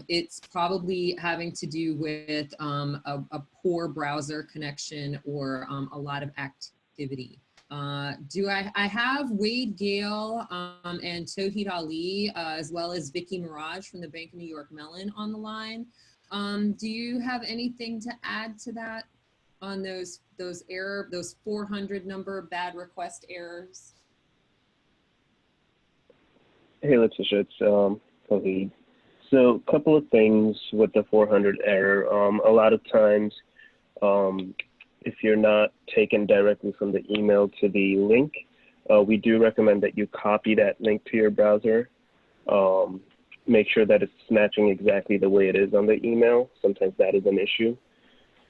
It's probably having to do with a poor browser connection or a lot of activity. I have Wade Gale and Tawhid Ali, as well as Vicky Mirage from the Bank of New York Mellon on the line. Do you have anything to add to that on those 400 number bad request errors? Hey, Letitia, it's Tawhid. So a couple of things with the 400 error. A lot of times, if you're not taken directly from the email to the link, we do recommend that you copy that link to your browser. Make sure that it's matching exactly the way it is on the email. Sometimes that is an issue.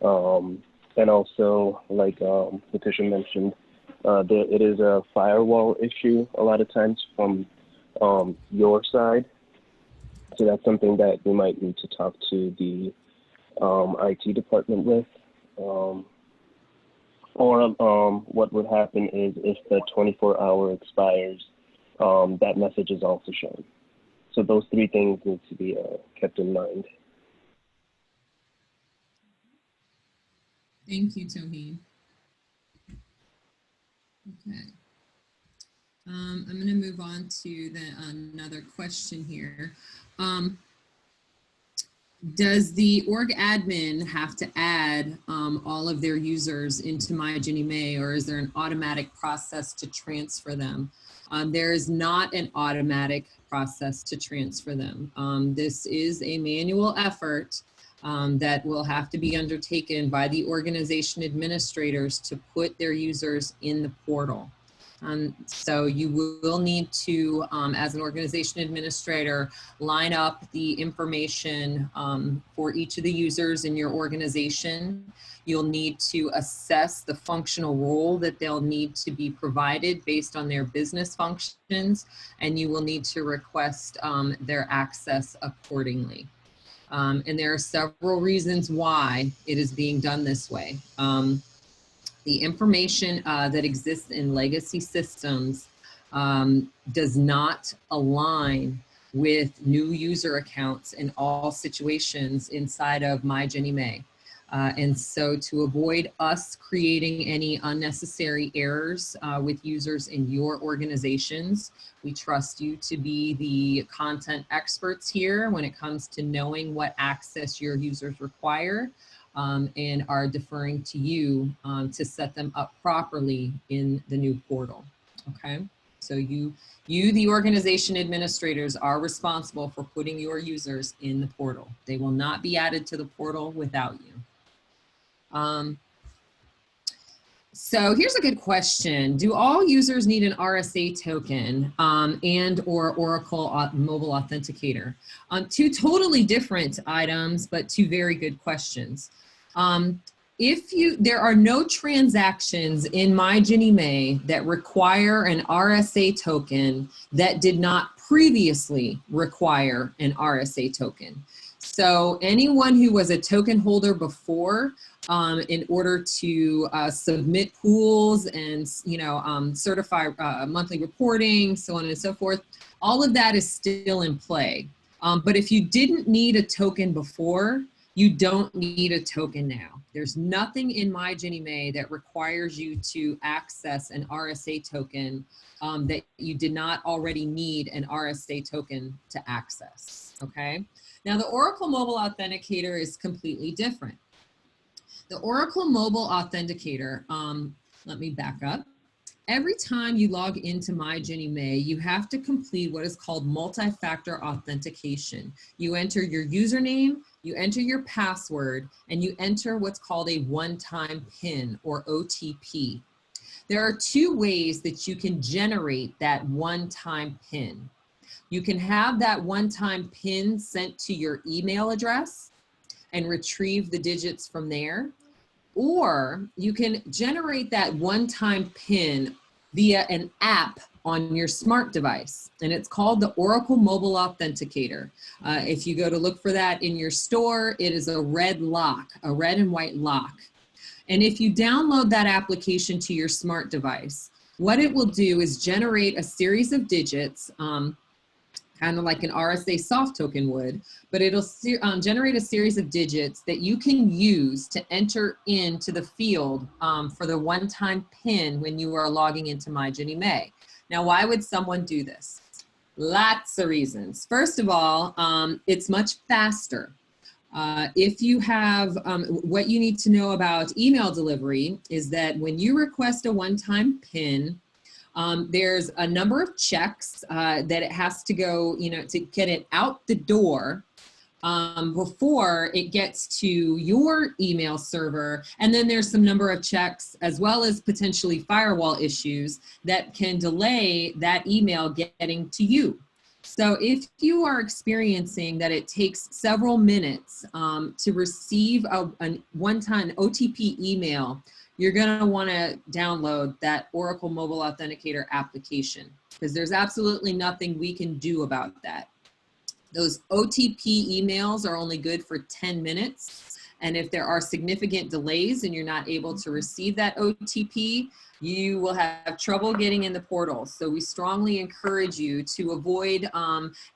And also, like Letitia mentioned, it is a firewall issue a lot of times from your side. So that's something that you might need to talk to the IT department with. Or what would happen is if the 24-hour expires, that message is also shown. So those three things need to be kept in mind. Thank you, Tawhid. Okay. I'm going to move on to another question here. Does the org admin have to add all of their users into MyGinnieMae, or is there an automatic process to transfer them? There is not an automatic process to transfer them. This is a manual effort that will have to be undertaken by the organization administrators to put their users in the portal. So you will need to, as an organization administrator, line up the information for each of the users in your organization. You'll need to assess the functional role that they'll need to be provided based on their business functions, and you will need to request their access accordingly. And there are several reasons why it is being done this way. The information that exists in legacy systems does not align with new user accounts in all situations inside of MyGinnieMae. And so to avoid us creating any unnecessary errors with users in your organizations, we trust you to be the content experts here when it comes to knowing what access your users require. And are deferring to you to set them up properly in the new portal, okay? So you, the organization administrators, are responsible for putting your users in the portal. They will not be added to the portal without you. So here's a good question. Do all users need an RSA token and or Oracle Mobile Authenticator? Two totally different items, but two very good questions. There are no transactions in MyGinnieMae that require an RSA token that did not previously require an RSA token. So anyone who was a token holder before, in order to submit pools and, you know, certify monthly reporting, so on and so forth, all of that is still in play. But if you didn't need a token before, you don't need a token now. There's nothing in MyGinnieMae that requires you to access an RSA token that you did not already need an RSA token to access, okay? Now the Oracle Mobile Authenticator is completely different. The Oracle Mobile Authenticator, let me back up. Every time you log into MyGinnieMae, you have to complete what is called multi-factor authentication. You enter your username, you enter your password, and you enter what's called a one-time PIN or OTP. There are two ways that you can generate that one-time PIN. You can have that one-time PIN sent to your email address and retrieve the digits from there. Or you can generate that one-time PIN via an app on your smart device, and it's called the Oracle Mobile Authenticator. If you go to look for that in your store, it is a red lock, a red and white lock. And if you download that application to your smart device, what it will do is generate a series of digits, kind of like an RSA soft token would, but it'll generate a series of digits that you can use to enter into the field for the one-time PIN when you are logging into MyGinnieMae. Now, why would someone do this? Lots of reasons. First of all, it's much faster. If you have, what you need to know about email delivery is that when you request a one-time PIN, there's a number of checks that it has to go, you know, to get it out the door before it gets to your email server. And then there's some number of checks as well as potentially firewall issues that can delay that email getting to you. So if you are experiencing that it takes several minutes to receive a one-time OTP email, you're going to want to download that Oracle Mobile Authenticator application because there's absolutely nothing we can do about that. Those OTP emails are only good for 10 minutes. And if there are significant delays and you're not able to receive that OTP, you will have trouble getting in the portal. So we strongly encourage you to avoid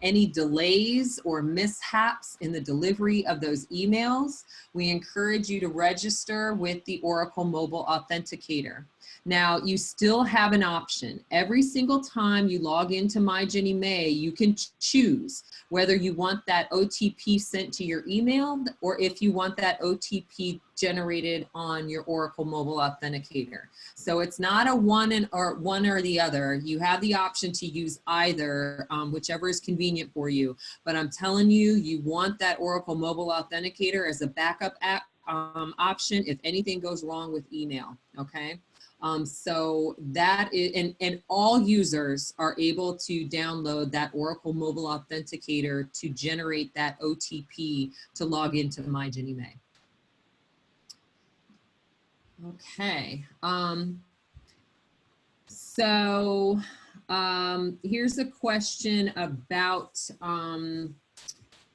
any delays or mishaps in the delivery of those emails. We encourage you to register with the Oracle Mobile Authenticator. Now, you still have an option. Every single time you log into MyGinnieMae, you can choose whether you want that OTP sent to your email or if you want that OTP generated on your Oracle Mobile Authenticator. So it's not a one or the other. You have the option to use either, whichever is convenient for you. But I'm telling you, you want that Oracle Mobile Authenticator as a backup app, option if anything goes wrong with email, okay? So that is, and all users are able to download that Oracle Mobile Authenticator to generate that OTP to log into MyGinnieMae. Okay, so here's a question about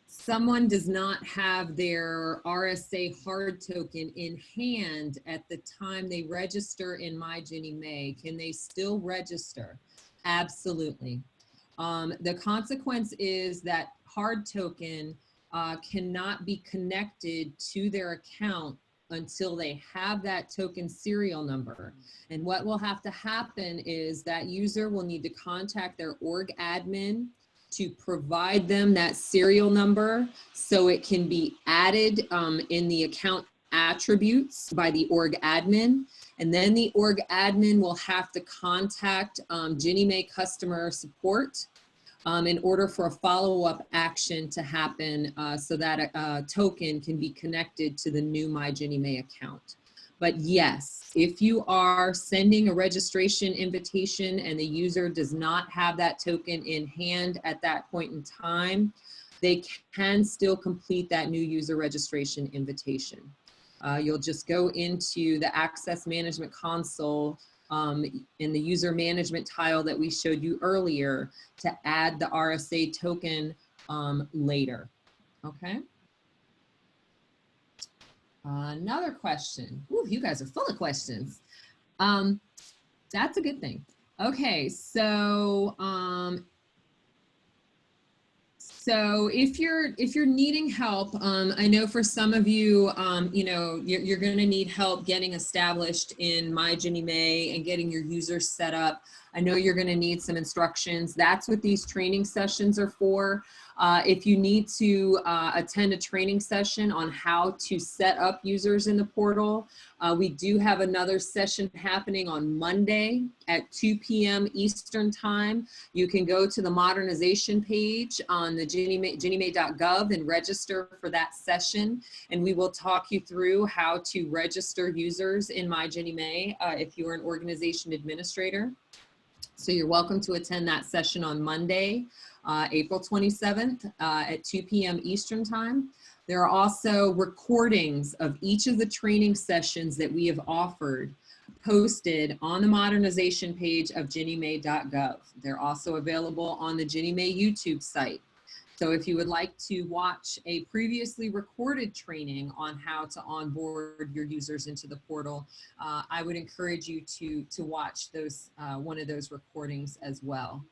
someone does not have their RSA hard token in hand at the time they register in MyGinnieMae. Can they still register? Absolutely. The consequence is that hard token cannot be connected to their account until they have that token serial number. And what will have to happen is that user will need to contact their org admin to provide them that serial number so it can be added in the account attributes by the org admin. And then the org admin will have to contact GinnieMae customer support in order for a follow-up action to happen so that a token can be connected to the new MyGinnieMae account. But yes, if you are sending a registration invitation and the user does not have that token in hand at that point in time, they can still complete that new user registration invitation. You'll just go into the Access Management Console in the user management tile that we showed you earlier to add the RSA token later, okay? Another question. Ooh, you guys are full of questions. That's a good thing. Okay, so so if you're needing help, I know for some of you, you know, you're going to need help getting established in MyGinnieMae and getting your users set up. I know you're going to need some instructions. That's what these training sessions are for. If you need to attend a training session on how to set up users in the portal, we do have another session happening on Monday at 2 p.m. Eastern Time. You can go to the modernization page on the GinnieMae.gov and register for that session. And we will talk you through how to register users in MyGinnieMae if you're an organization administrator. So you're welcome to attend that session on Monday, April 27th at 2 p.m. Eastern Time. There are also recordings of each of the training sessions that we have offered posted on the modernization page of GinnieMae.gov. They're also available on the GinnieMae YouTube site. So if you would like to watch a previously recorded training on how to onboard your users into the portal, I would encourage you to watch those one of those recordings as well.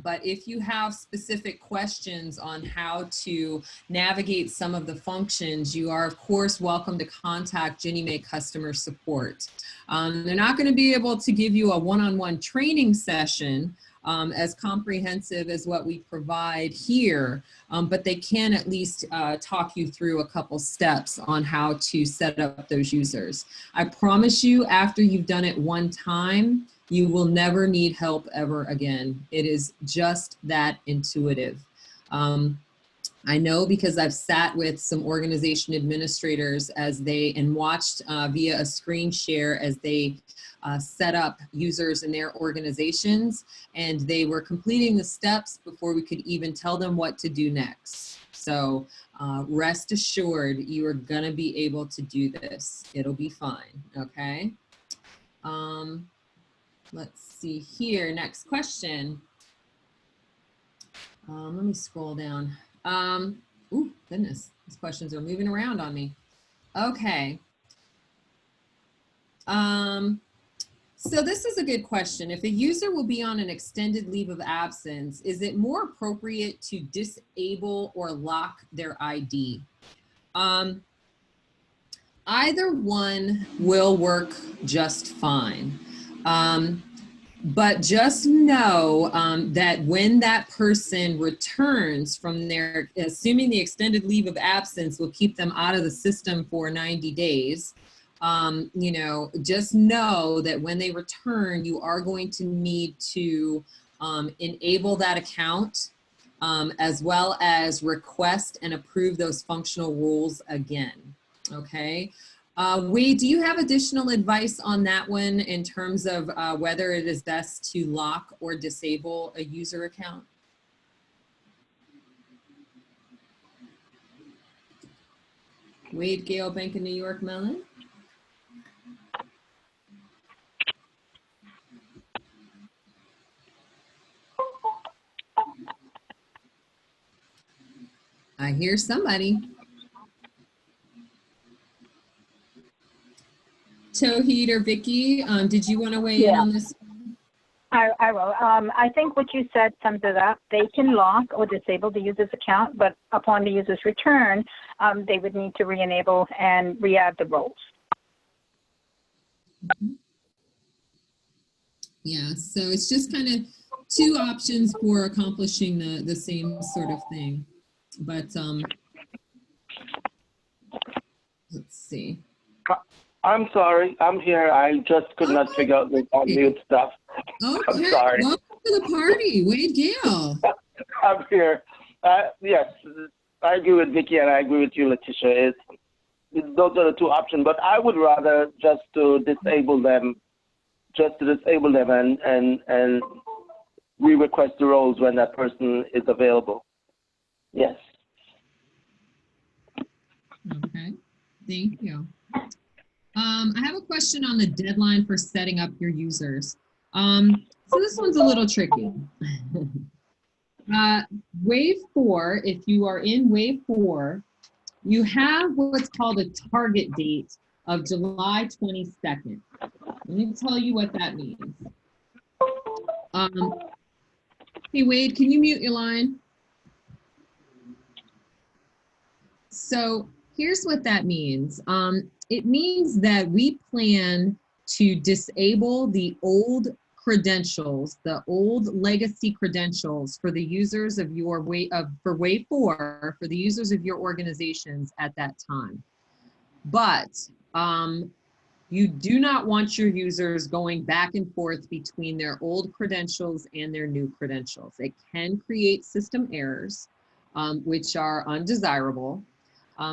But if you have specific questions on how to navigate some of the functions, you are of course welcome to contact GinnieMae customer support. They're not going to be able to give you a one-on-one training session as comprehensive as what we provide here, but they can at least talk you through a couple steps on how to set up those users. I promise you, after you've done it one time, you will never need help ever again. It is just that intuitive. I know because I've sat with some organization administrators as and watched via a screen share as they set up users in their organizations, and they were completing the steps before we could even tell them what to do next. So rest assured, you are gonna be able to do this. It'll be fine, okay? Let's see here, next question. Let me scroll down. Ooh, goodness, these questions are moving around on me. Okay. So this is a good question. If a user will be on an extended leave of absence, is it more appropriate to disable or lock their ID? Either one will work just fine. But just know that when that person returns from their, assuming the extended leave of absence will keep them out of the system for 90 days, you know, just know that when they return, you are going to need to enable that account as well as request and approve those functional rules again, okay? Wade, do you have additional advice on that one in terms of whether it is best to lock or disable a user account? Wade Gale, Bank of New York Mellon. I hear somebody. Towheed or Vicky, did you want to weigh in on this? I will. I think what you said sums it up. They can lock or disable the user's account, but upon the user's return, they would need to re-enable and re-add the roles. Yeah, so it's just kind of two options for accomplishing the same sort of thing. But let's see. I'm sorry, I'm here. I just could not figure out the unmute stuff. Okay, I'm sorry. welcome to the party, Wade Gale. I'm here. Yes, I agree with Vicky and I agree with you, Letitia. Those are the two options, but I would rather just to disable them, and we request the roles when that person is available. Yes. Okay, thank you. I have a question on the deadline for setting up your users. So this one's a little tricky. Wave 4, if you are in wave 4, You have what's called a target date of July 22nd. Let me tell you what that means. Hey, Wade, can you mute your line? So here's what that means. It means that we plan to disable the old credentials, the old legacy credentials for the users of your for Wave 4, for the users of your organizations at that time. But you do not want your users going back and forth between their old credentials and their new credentials. It can create system errors, which are undesirable.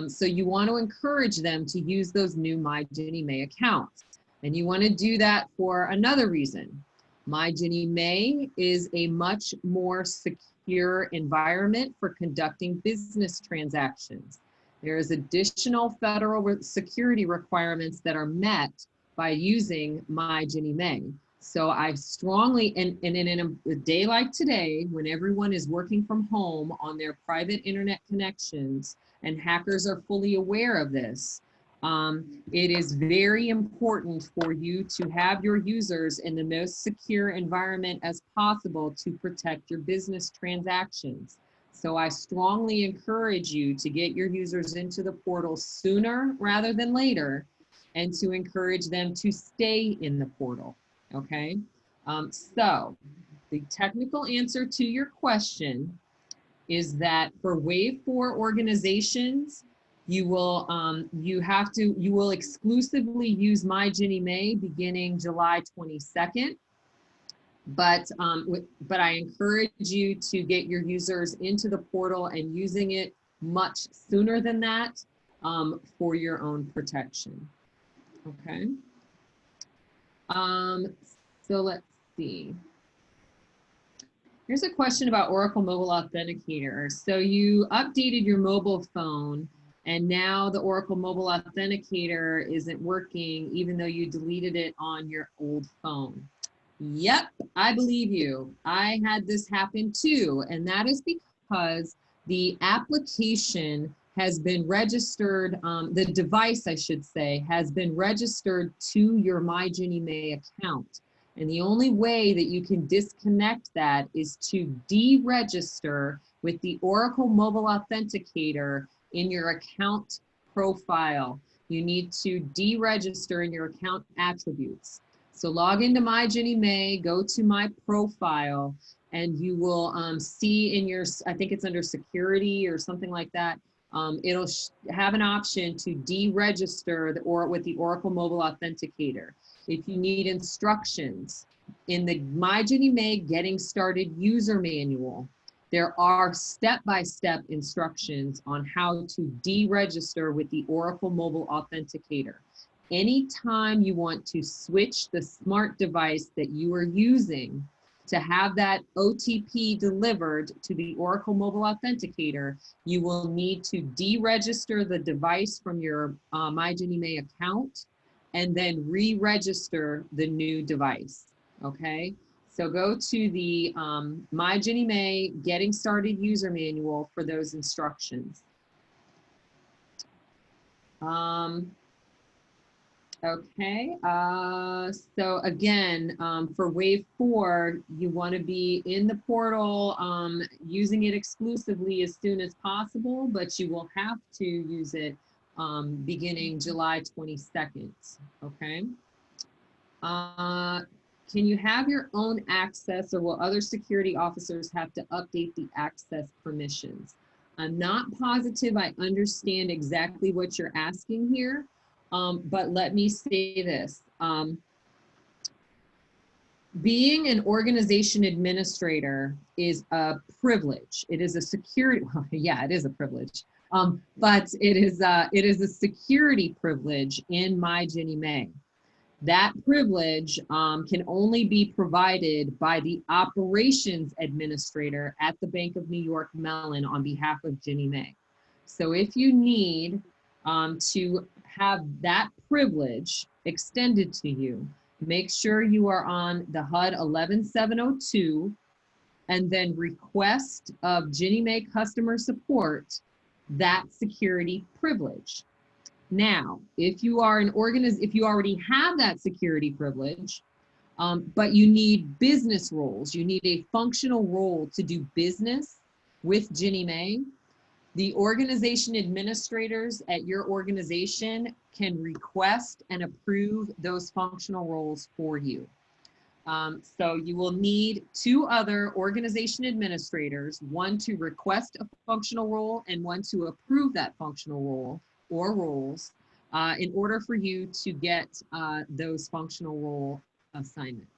So you want to encourage them to use those new MyGinnieMae accounts. And you want to do that for another reason. MyGinnieMae is a much more secure environment for conducting business transactions. There is additional federal security requirements that are met by using MyGinnieMae. So I strongly, and in a day like today, when everyone is working from home on their private internet connections and hackers are fully aware of this, it is very important for you to have your users in the most secure environment as possible to protect your business transactions. So I strongly encourage you to get your users into the portal sooner rather than later, and to encourage them to stay in the portal, okay? So the technical answer to your question is that for Wave 4 organizations, you will exclusively use MyGinnieMae beginning July 22nd. But I encourage you to get your users into the portal and using it much sooner than that for your own protection. Okay. So let's see. Here's a question about Oracle Mobile Authenticator. So you updated your mobile phone, and now the Oracle Mobile Authenticator isn't working even though you deleted it on your old phone. Yep, I believe you. I had this happen too, and that is because the application has been registered, the device, I should say, has been registered to your MyGinnieMae account. And the only way that you can disconnect that is to deregister with the Oracle Mobile Authenticator in your account profile. You need to deregister in your account attributes. So log into MyGinnieMae, go to my profile, and you will see in your, I think it's under security or something like that, it'll have an option to deregister with the Oracle Mobile Authenticator. If you need instructions in the MyGinnieMae Getting Started User Manual, there are step-by-step instructions on how to deregister with the Oracle Mobile Authenticator. Anytime you want to switch the smart device that you are using to have that OTP delivered to the Oracle Mobile Authenticator, you will need to deregister the device from your MyGinnieMae account and then re-register the new device, okay? So go to the MyGinnieMae Getting Started User Manual for those instructions. Okay, so again, for Wave 4, you want to be in the portal, using it exclusively as soon as possible, but you will have to use it beginning July 22nd, okay? Can you have your own access, or will other security officers have to update the access permissions? I'm not positive I understand exactly what you're asking here. But let me say this, being an organization administrator is a privilege. It is a security, well, yeah, it is a privilege, but it is a security privilege in MyGinnieMae. That privilege can only be provided by the operations administrator at the Bank of New York Mellon on behalf of GinnieMae. So if you need to have that privilege extended to you, make sure you are on the HUD 11702 and then request of GinnieMae customer support that security privilege. Now, if you are if you already have that security privilege, but you need business roles, you need a functional role to do business with GinnieMae, the organization administrators at your organization can request and approve those functional roles for you. So you will need 2 other organization administrators, one to request a functional role and one to approve that functional role or roles in order for you to get those functional role assignments.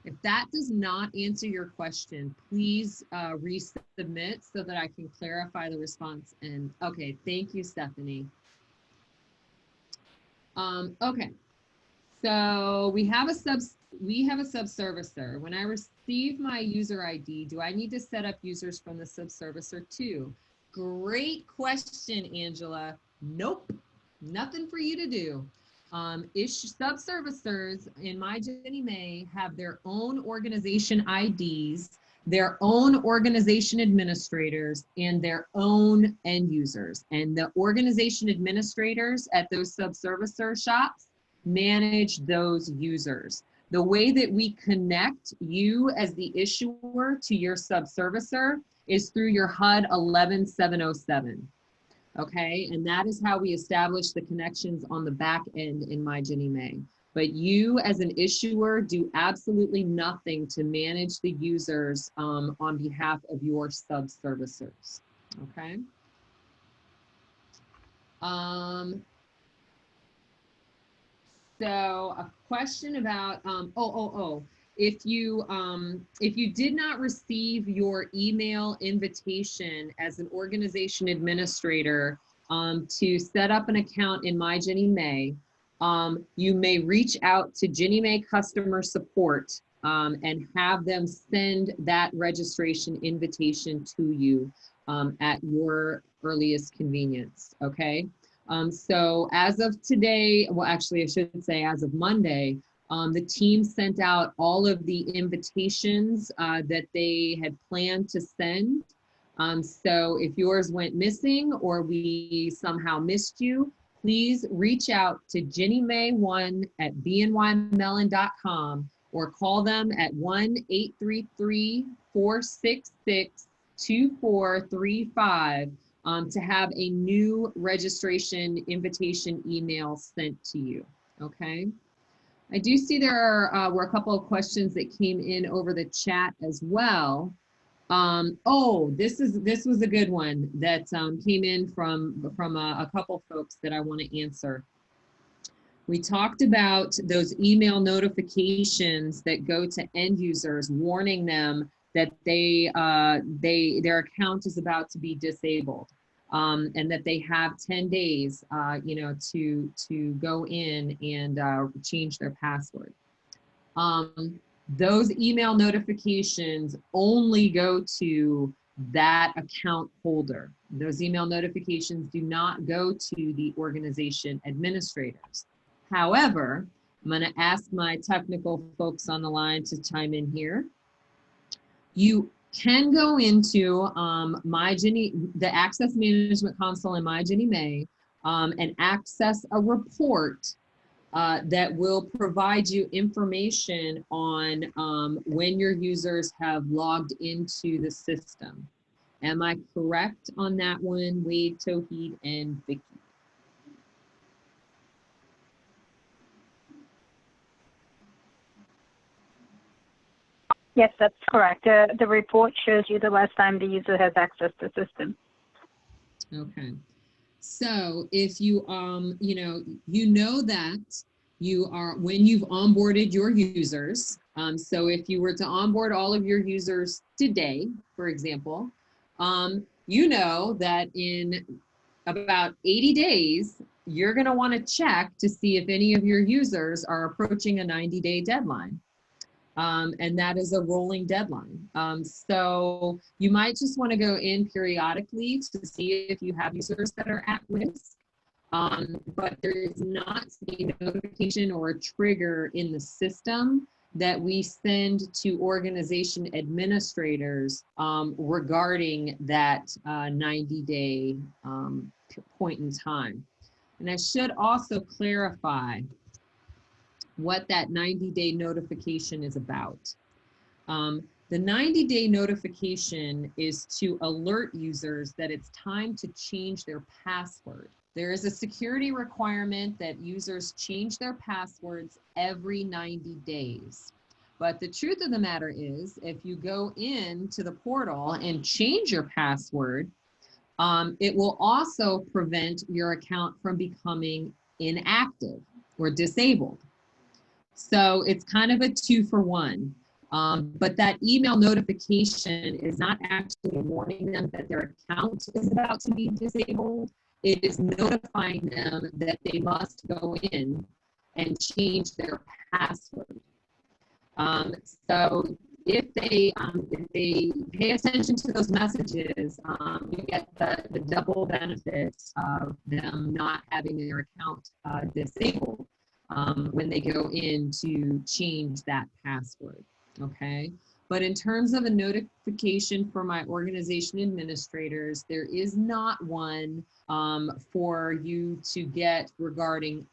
If that does not answer your question, please resubmit so that I can clarify the response. And okay, thank you, Stephanie. Okay, so we have a subservicer. When I receive my user ID, do I need to set up users from the subservicer too? Great question, Angela. Nope, nothing for you to do. Subservicers in MyGinnieMae have their own organization IDs, their own organization administrators, and their own end users. And the organization administrators at those subservicer shops manage those users. The way that we connect you as the issuer to your subservicer is through your HUD 11707. Okay, and that is how we establish the connections on the back end in MyGinnieMae. But you as an issuer do absolutely nothing to manage the users on behalf of your subservicers. Okay. So a question about if you did not receive your email invitation as an organization administrator to set up an account in MyGinnieMae, you may reach out to GinnieMae customer support and have them send that registration invitation to you at your earliest convenience. Okay. So as of today, well, actually, I should say as of Monday, the team sent out all of the invitations that they had planned to send. So if yours went missing or we somehow missed you, please reach out to GinnieMae1@bnymellon.com or call them at 1-833-466-2435 to have a new registration invitation email sent to you. Okay. I do see there were a couple of questions that came in over the chat as well. This was a good one that came in from a couple folks that I want to answer. We talked about those email notifications that go to end users warning them that their account is about to be disabled, and that they have 10 days, to go in and change their password. Those email notifications only go to that account holder. Those email notifications do not go to the organization administrators. However, I'm going to ask my technical folks on the line to chime in here. You can go into the Access Management Console in MyGinnieMae and access a report that will provide you information on when your users have logged into the system. Am I correct on that one, Wade, Tauhid, and Vicky? Yes, that's correct. The report shows you the last time the user has accessed the system. Okay. So if you, that you are, when you've onboarded your users, so if you were to onboard all of your users today, for example, you know that in about 80 days, you're going to want to check to see if any of your users are approaching a 90-day deadline. And that is a rolling deadline. So you might just want to go in periodically to see if you have users that are at risk, but there is not a notification or a trigger in the system that we send to organization administrators regarding that 90-day point in time. And I should also clarify what that 90-day notification is about. The 90-day notification is to alert users that it's time to change their password. There is a security requirement that users change their passwords every 90 days. But the truth of the matter is, if you go into the portal and change your password, it will also prevent your account from becoming inactive or disabled. So it's kind of a 2-for-1. But that email notification is not actually warning them that their account is about to be disabled. It is notifying them that they must go in and change their password. So if they pay attention to those messages, you get the double benefits of them not having their account disabled when they go in to change that password. Okay, but in terms of a notification for my organization administrators, there is not one for you to get regarding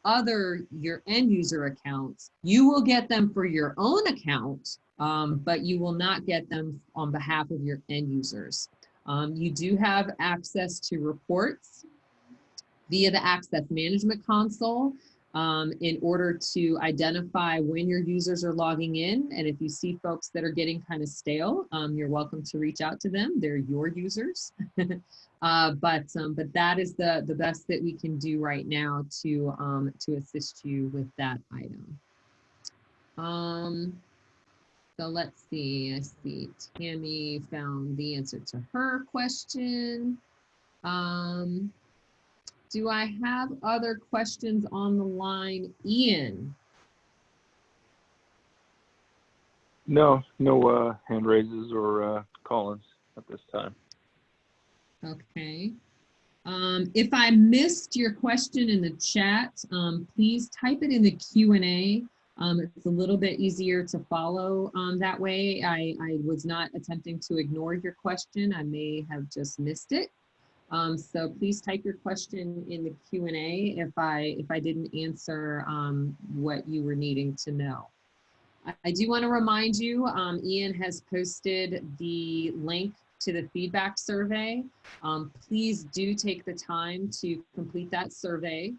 your end user accounts. You will get them for your own account, but you will not get them on behalf of your end users. You do have access to reports via the Access Management Console. In order to identify when your users are logging in. And if you see folks that are getting kind of stale, you're welcome to reach out to them. They're your users. But that is the best that we can do right now to assist you with that item. So let's see, I see Tammy found the answer to her question. Do I have other questions on the line? Ian? No hand raises or call-ins at this time. Okay. If I missed your question in the chat, please type it in the Q&A. It's a little bit easier to follow that way. I was not attempting to ignore your question. I may have just missed it. So please type your question in the Q&A if I didn't answer what you were needing to know. I do want to remind you, Ian has posted the link to the feedback survey. Please do take the time to complete that survey.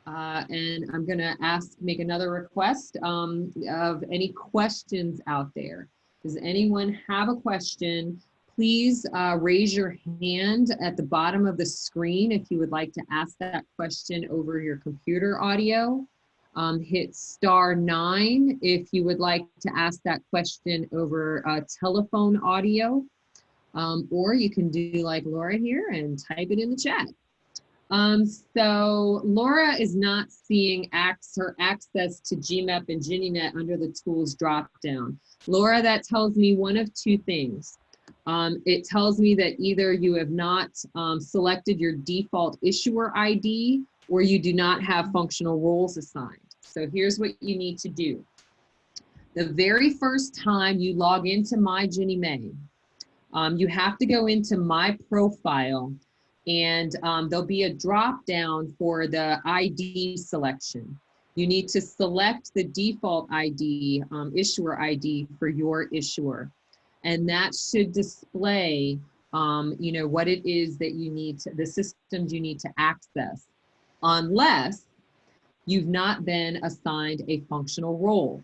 And I'm going to make another request of any questions out there. Does anyone have a question? Please raise your hand at the bottom of the screen if you would like to ask that question over your computer audio. Hit *9 if you would like to ask that question over telephone audio. Or you can do like Laura here and type it in the chat. So Laura is not seeing her access to GMAP and GinnieMae under the tools dropdown. Laura, that tells me one of two things. It tells me that either you have not selected your default issuer ID or you do not have functional roles assigned. So here's what you need to do. The very first time you log into MyGinnieMae, you have to go into My Profile, and there'll be a drop down for the ID selection. You need to select the default ID, issuer ID for your issuer. And that should display, what it is that you need to, the systems you need to access, unless you've not been assigned a functional role.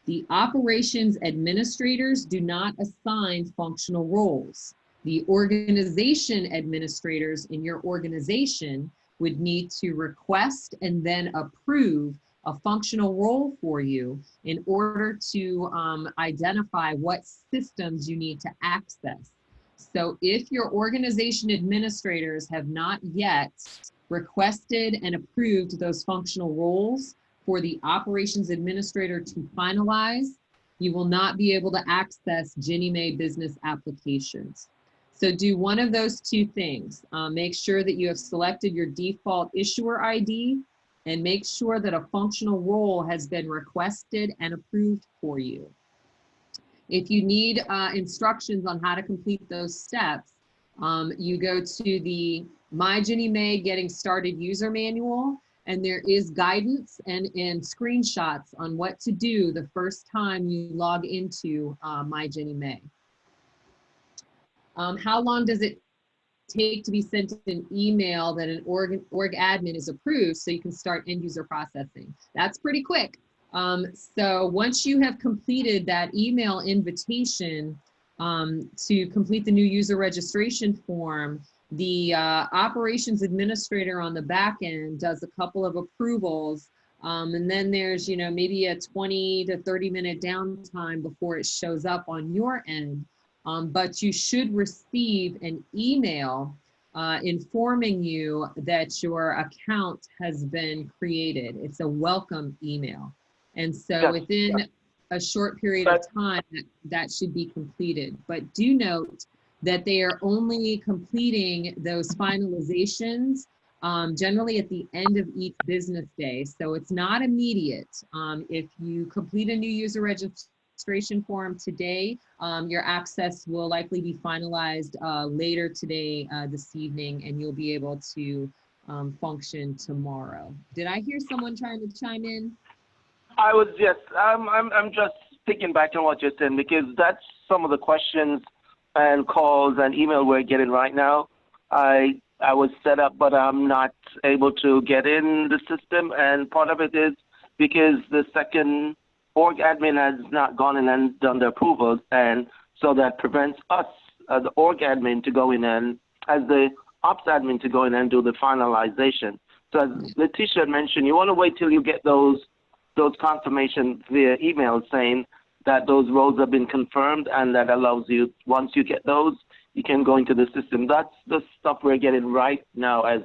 The operations administrators do not assign functional roles. The organization administrators in your organization would need to request and then approve a functional role for you in order to identify what systems you need to access. So if your organization administrators have not yet requested and approved those functional roles for the operations administrator to finalize, you will not be able to access GinnieMae business applications. So do one of those two things. Make sure that you have selected your default issuer ID and make sure that a functional role has been requested and approved for you. If you need instructions on how to complete those steps, you go to the MyGinnieMae Getting Started User Manual, and there is guidance and screenshots on what to do the first time you log into MyGinnieMae. How long does it take to be sent an email that an org admin is approved so you can start end user processing? That's pretty quick. So once you have completed that email invitation to complete the new user registration form, the operations administrator on the back end does a couple of approvals, and then there's, you know, maybe a 20 to 30 minute downtime before it shows up on your end. But you should receive an email informing you that your account has been created. It's a welcome email. And so within a short period of time, that should be completed. But do note that they are only completing those finalizations generally at the end of each business day. So it's not immediate. If you complete a new user registration form today, your access will likely be finalized later today, this evening, and you'll be able to function tomorrow. Did I hear someone trying to chime in? I was, yes. I'm just picking back on what you're saying, because that's some of the questions and calls and email we're getting right now. I was set up, but I'm not able to get in the system, and part of it is because the second org admin has not gone in and done the approvals, and so that prevents us as the org admin to go in and as the ops admin to go in and do the finalization. So as Letitia mentioned, you want to wait till you get those confirmations via email saying that those roles have been confirmed, and that allows you, once you get those, you can go into the system. That's the stuff we're getting right now as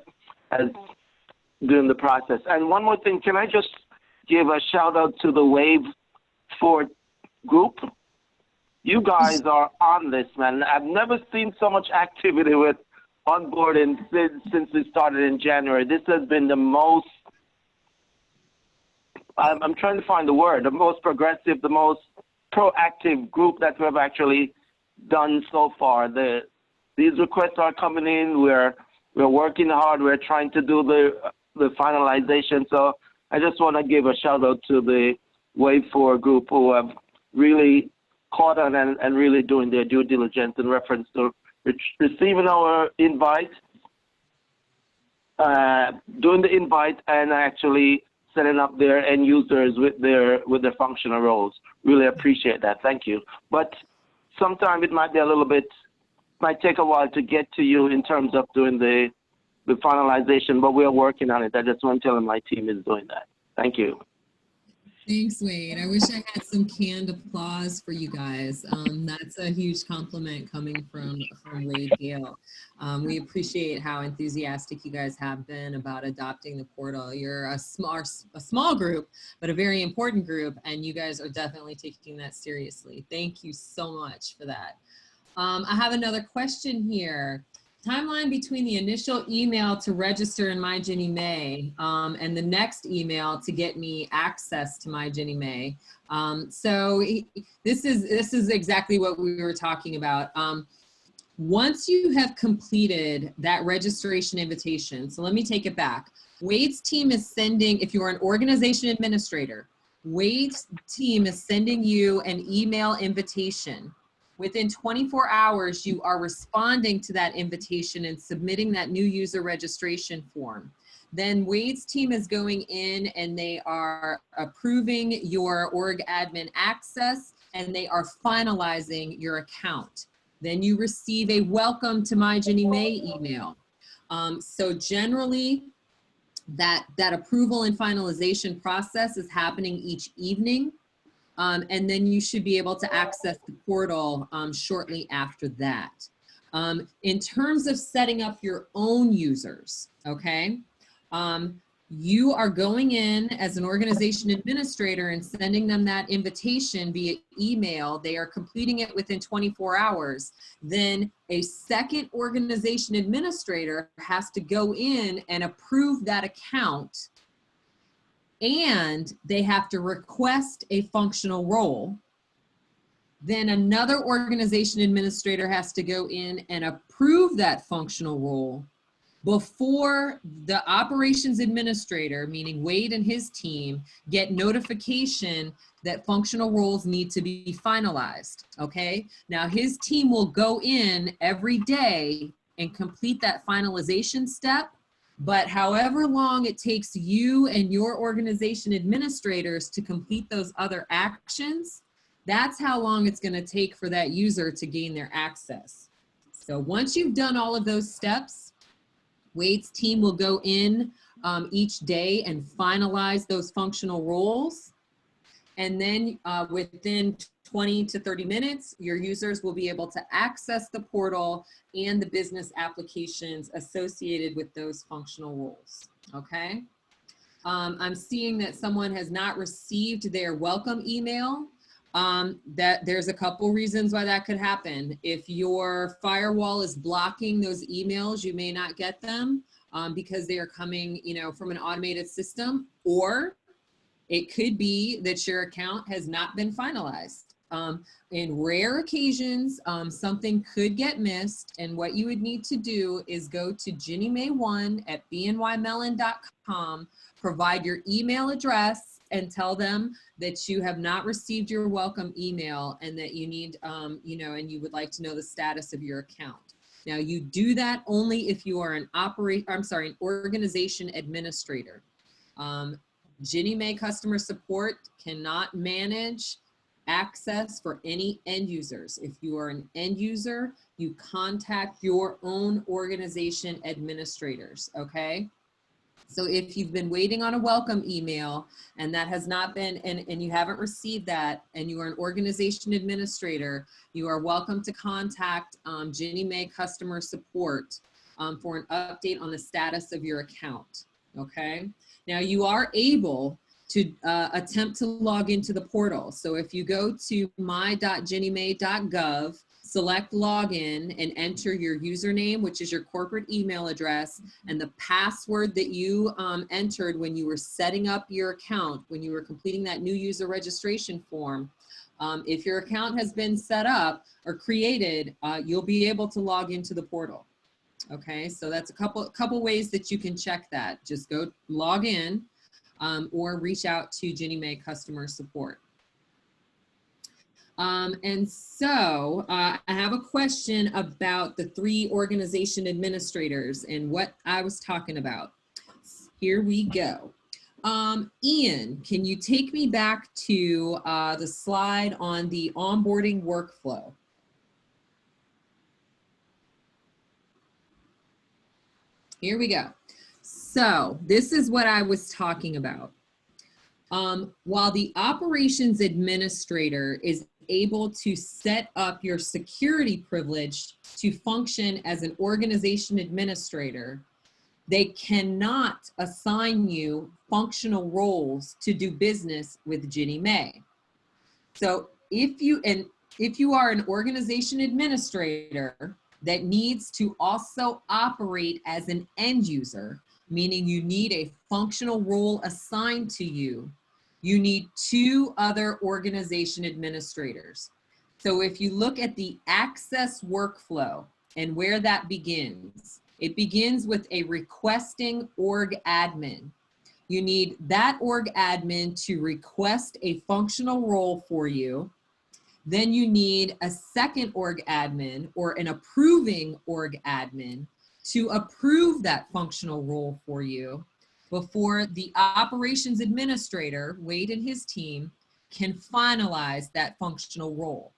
during the process. And one more thing, can I just give a shout out to the Wave 4 group? You guys are on this, man. I've never seen so much activity with onboarding since we started in January. This has been the most, I'm trying to find the word, the most progressive, the most proactive group that we've actually done so far. These requests are coming in. We're working hard. We're trying to do the finalization. So I just want to give a shout out to the Wave 4 group who have really caught on and really doing their due diligence in reference to receiving our invite, doing the invite, and actually setting up their end users with their functional roles. Really appreciate that. Thank you. But sometimes it might be a little bit, might take a while to get to you in terms of doing the finalization, but we are working on it. I just want to tell them my team is doing that. Thank you. Thanks, Wade. I wish I had some canned applause for you guys. That's a huge compliment coming from Wade Gale. We appreciate how enthusiastic you guys have been about adopting the portal. You're a small group, but a very important group, and you guys are definitely taking that seriously. Thank you so much for that. I have another question here. Timeline between the initial email to register in MyGinnieMae and the next email to get me access to MyGinnieMae. So this is exactly what we were talking about. Once you have completed that registration invitation, so let me take it back. Wade's team is sending, if you're an organization administrator, Wade's team is sending you an email invitation. Within 24 hours, you are responding to that invitation and submitting that new user registration form. Then Wade's team is going in and they are approving your org admin access, and they are finalizing your account. Then you receive a welcome to MyGinnieMae email. So generally, that approval and finalization process is happening each evening. And then you should be able to access the portal shortly after that. In terms of setting up your own users, okay, you are going in as an organization administrator and sending them that invitation via email. They are completing it within 24 hours. Then a second organization administrator has to go in and approve that account and they have to request a functional role, then another organization administrator has to go in and approve that functional role before the operations administrator, meaning Wade and his team, get notification that functional roles need to be finalized, okay? Now his team will go in every day and complete that finalization step, but however long it takes you and your organization administrators to complete those other actions, that's how long it's gonna take for that user to gain their access. So once you've done all of those steps, Wade's team will go in each day and finalize those functional roles. And then within 20 to 30 minutes, your users will be able to access the portal and the business applications associated with those functional roles, okay? I'm seeing that someone has not received their welcome email. That there's a couple reasons why that could happen. If your firewall is blocking those emails, you may not get them because they are coming, you know, from an automated system, or it could be that your account has not been finalized. In rare occasions, something could get missed, and what you would need to do is go to GinnieMae1@bnymellon.com, provide your email address, and tell them that you have not received your welcome email and that you need, you know, and you would like to know the status of your account. Now you do that only if you are an organization administrator. GinnieMae customer support cannot manage access for any end users. If you are an end user, you contact your own organization administrators, okay? So if you've been waiting on a welcome email and that has not been, and you haven't received that, and you are an organization administrator, you are welcome to contact GinnieMae customer support for an update on the status of your account, okay? Now you are able to attempt to log into the portal. So if you go to my.ginniemae.gov, select login and enter your username, which is your corporate email address, and the password that you entered when you were setting up your account, when you were completing that new user registration form. If your account has been set up or created, you'll be able to log into the portal. Okay, so that's a couple ways that you can check that. Just go log in or reach out to GinnieMae customer support. And so I have a question about the 3 organization administrators and what I was talking about. Here we go. Ian, can you take me back to the slide on the onboarding workflow? Here we go. So this is what I was talking about. While the operations administrator is able to set up your security privilege to function as an organization administrator, they cannot assign you functional roles to do business with GinnieMae. So if you are an organization administrator that needs to also operate as an end user, meaning you need a functional role assigned to you, you need 2 other organization administrators. So if you look at the access workflow and where that begins, it begins with a requesting org admin. You need that org admin to request a functional role for you. Then you need a second org admin or an approving org admin to approve that functional role for you before the operations administrator, Wade and his team, can finalize that functional role.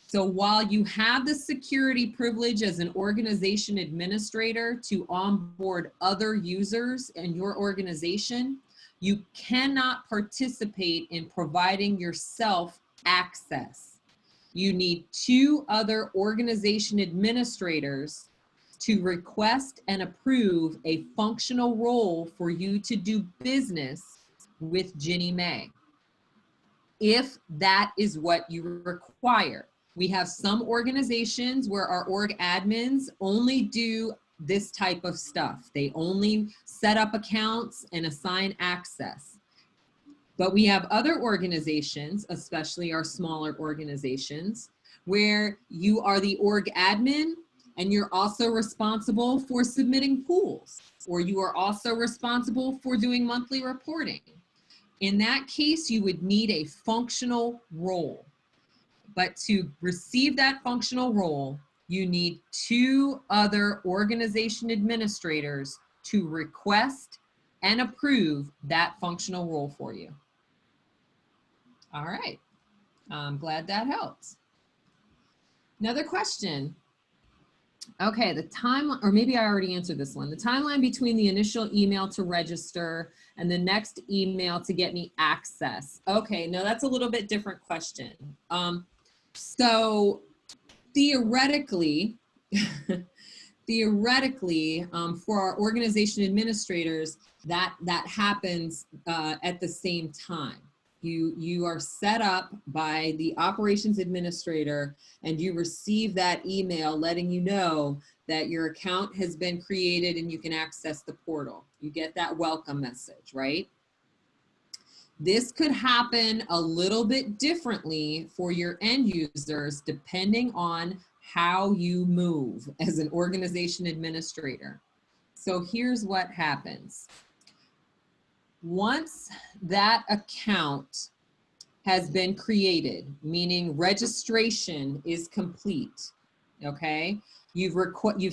So while you have the security privilege as an organization administrator to onboard other users in your organization, you cannot participate in providing yourself access. You need 2 other organization administrators to request and approve a functional role for you to do business with GinnieMae, if that is what you require. We have some organizations where our org admins only do this type of stuff. They only set up accounts and assign access. But we have other organizations, especially our smaller organizations, where you are the org admin and you're also responsible for submitting pools, or you are also responsible for doing monthly reporting. In that case, you would need a functional role. But to receive that functional role, you need 2 other organization administrators to request and approve that functional role for you. All right, I'm glad that helps. Another question. Okay, the timeline, or maybe I already answered this one. The timeline between the initial email to register and the next email to get me access. Okay, no, that's a little bit different question. So theoretically, for our organization administrators, that happens at the same time. You are set up by the operations administrator and you receive that email letting you know that your account has been created and you can access the portal. You get that welcome message, right? This could happen a little bit differently for your end users depending on how you move as an organization administrator. So here's what happens. Once that account has been created, meaning registration is complete, okay? You've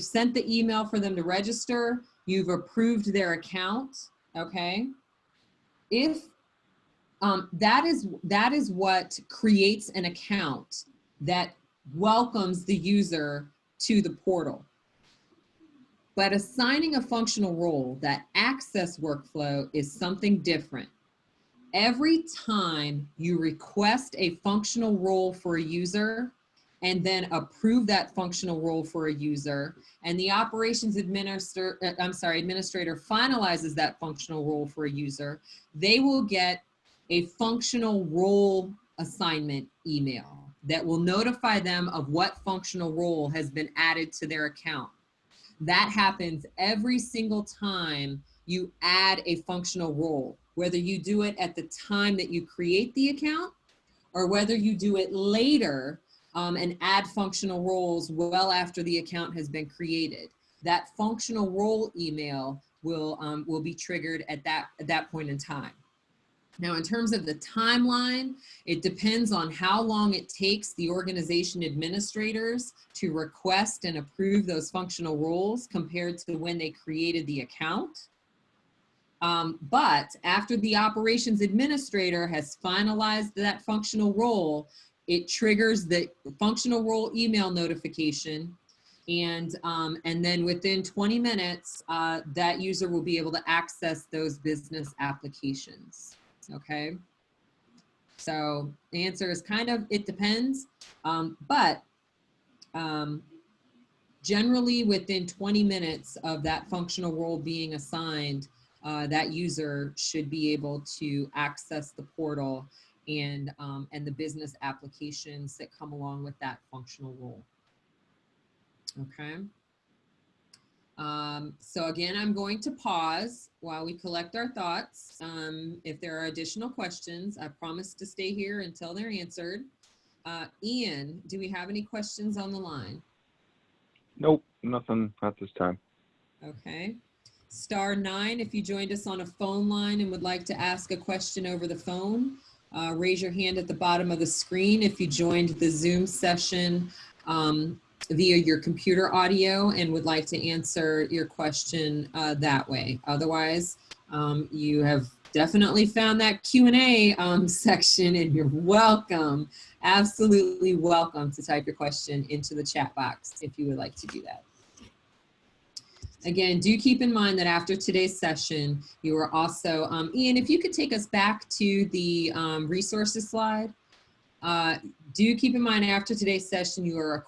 sent the email for them to register, you've approved their account, okay? If that is what creates an account that welcomes the user to the portal. But assigning a functional role, that access workflow, is something different. Every time you request a functional role for a user and then approve that functional role for a user, and the operations administrator finalizes that functional role for a user, they will get a functional role assignment email that will notify them of what functional role has been added to their account. That happens every single time you add a functional role, whether you do it at the time that you create the account or whether you do it later and add functional roles well after the account has been created. That functional role email will be triggered at that point in time. Now, in terms of the timeline, it depends on how long it takes the organization administrators to request and approve those functional roles compared to when they created the account. But after the operations administrator has finalized that functional role, it triggers the functional role email notification. And then within 20 minutes, that user will be able to access those business applications. Okay, so the answer is kind of, it depends, but generally within 20 minutes of that functional role being assigned, that user should be able to access the portal and the business applications that come along with that functional role. Okay. So again, I'm going to pause while we collect our thoughts. If there are additional questions, I promise to stay here until they're answered. Ian, do we have any questions on the line? Nope, nothing at this time. Okay. *9, if you joined us on a phone line and would like to ask a question over the phone, raise your hand at the bottom of the screen if you joined the Zoom session via your computer audio and would like to answer your question that way. Otherwise, you have definitely found that Q&A section, and you're welcome, absolutely welcome to type your question into the chat box if you would like to do that. Again, do keep in mind that after today's session, you are also, Ian, if you could take us back to the resources slide. Do keep in mind after today's session, you're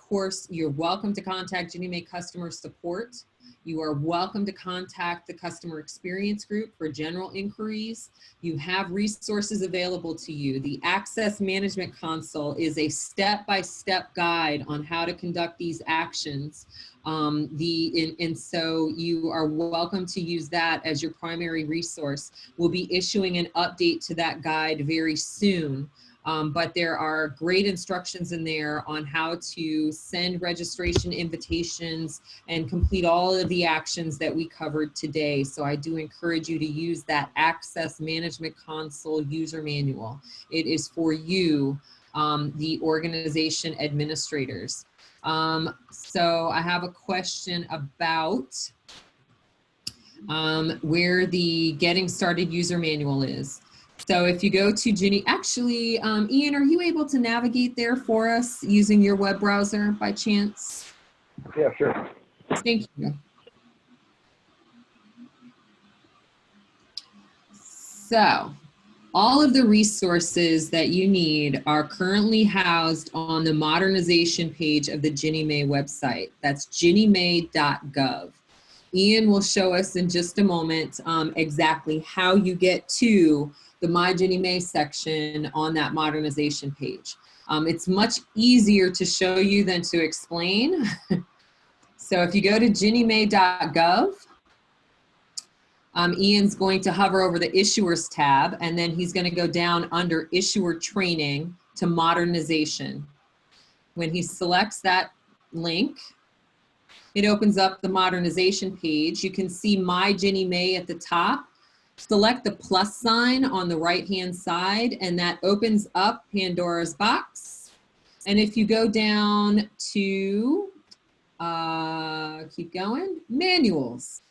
welcome to contact GinnieMae customer support You are welcome to contact the customer experience group for general inquiries. You have resources available to you. The Access Management Console is a step-by-step guide on how to conduct these actions. And so you are welcome to use that as your primary resource. We'll be issuing an update to that guide very soon. But there are great instructions in there on how to send registration invitations and complete all of the actions that we covered today. So I do encourage you to use that Access Management Console user manual. It is for you, the organization administrators. So I have a question about where the Getting Started user manual is. So if you go to Ginny, actually, Ian, are you able to navigate there for us using your web browser by chance? Yeah, sure. Thank you. So all of the resources that you need are currently housed on the modernization page of the GinnieMae website. That's GinnieMae.gov. Ian will show us in just a moment exactly how you get to the MyGinnieMae section on that modernization page. It's much easier to show you than to explain. So if you go to GinnieMae.gov, Ian's going to hover over the Issuers tab, and then he's going to go down under Issuer Training to Modernization. When he selects that link, it opens up the modernization page. You can see MyGinnieMae at the top. Select the plus sign on the right-hand side, and that opens up Pandora's box. And if you go down to, keep going, manuals.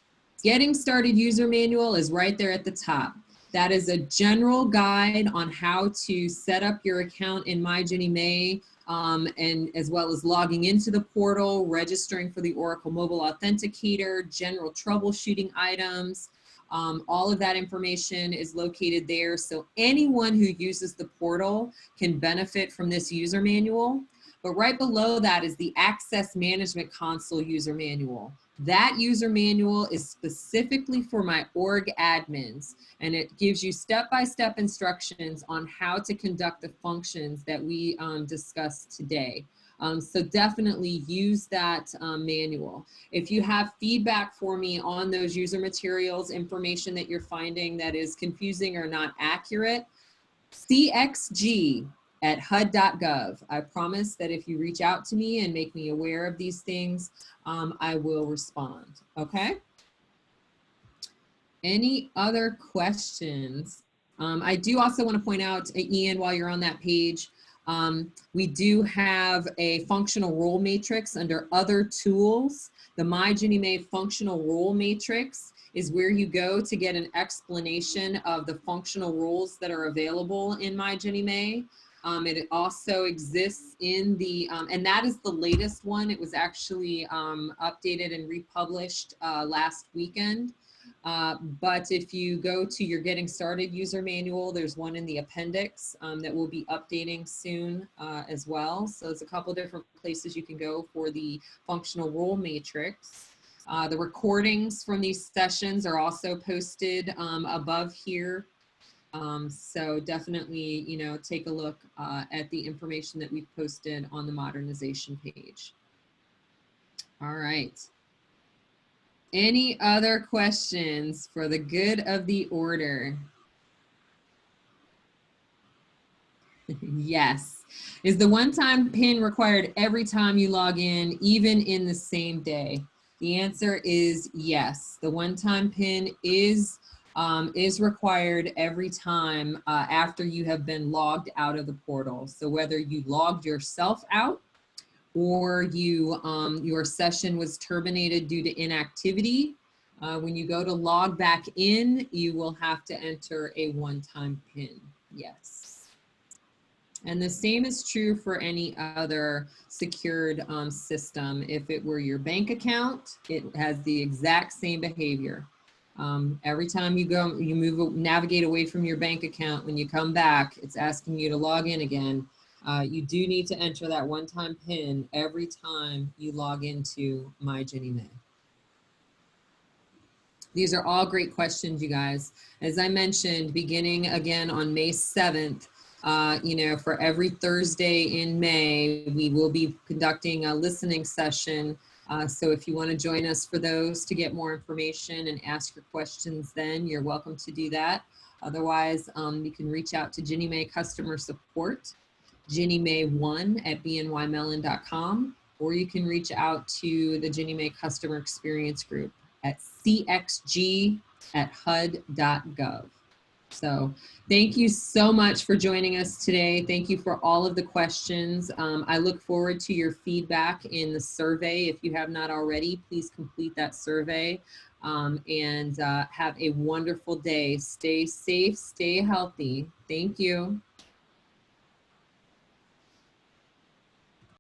Getting Started user manual is right there at the top. That is a general guide on how to set up your account in MyGinnieMae, and as well as logging into the portal, registering for the Oracle Mobile Authenticator, general troubleshooting items. All of that information is located there. So anyone who uses the portal can benefit from this user manual. But right below that is the Access Management Console user manual. That user manual is specifically for my org admins, and it gives you step-by-step instructions on how to conduct the functions that we discussed today. So definitely use that manual. If you have feedback for me on those user materials, information that you're finding that is confusing or not accurate, cxg@hud.gov. I promise that if you reach out to me and make me aware of these things, I will respond, okay? Any other questions? I do also want to point out, Ian, while you're on that page, we do have a functional role matrix under other tools. The MyGinnieMae functional role matrix is where you go to get an explanation of the functional roles that are available in MyGinnieMae. It also exists in the, and that is the latest one. It was actually updated and republished last weekend. But if you go to your Getting Started user manual, there's one in the appendix that we'll be updating soon as well. So there's a couple different places you can go for the functional role matrix. The recordings from these sessions are also posted above here. So definitely, you know, take a look at the information that we've posted on the modernization page. All right. Any other questions for the good of the order? Yes. Is the one-time PIN required every time you log in, even in the same day? The answer is yes. The one-time PIN is required every time after you have been logged out of the portal. So whether you logged yourself out or you your session was terminated due to inactivity, when you go to log back in, you will have to enter a one-time PIN. Yes. And the same is true for any other secured system. If it were your bank account, it has the exact same behavior. Every time you go, you navigate away from your bank account, when you come back, it's asking you to log in again. You do need to enter that one-time PIN every time you log into MyGinnieMae. These are all great questions, you guys. As I mentioned, beginning again on May 7th, for every Thursday in May, we will be conducting a listening session. So if you want to join us for those to get more information and ask your questions then, you're welcome to do that. Otherwise, you can reach out to GinnieMae Customer Support, GinnieMae1@bnymellon.com, or you can reach out to the GinnieMae Customer Experience Group at cxg@hud.gov. So thank you so much for joining us today. Thank you for all of the questions. I look forward to your feedback in the survey. If you have not already, please complete that survey, and have a wonderful day. Stay safe, stay healthy. Thank you.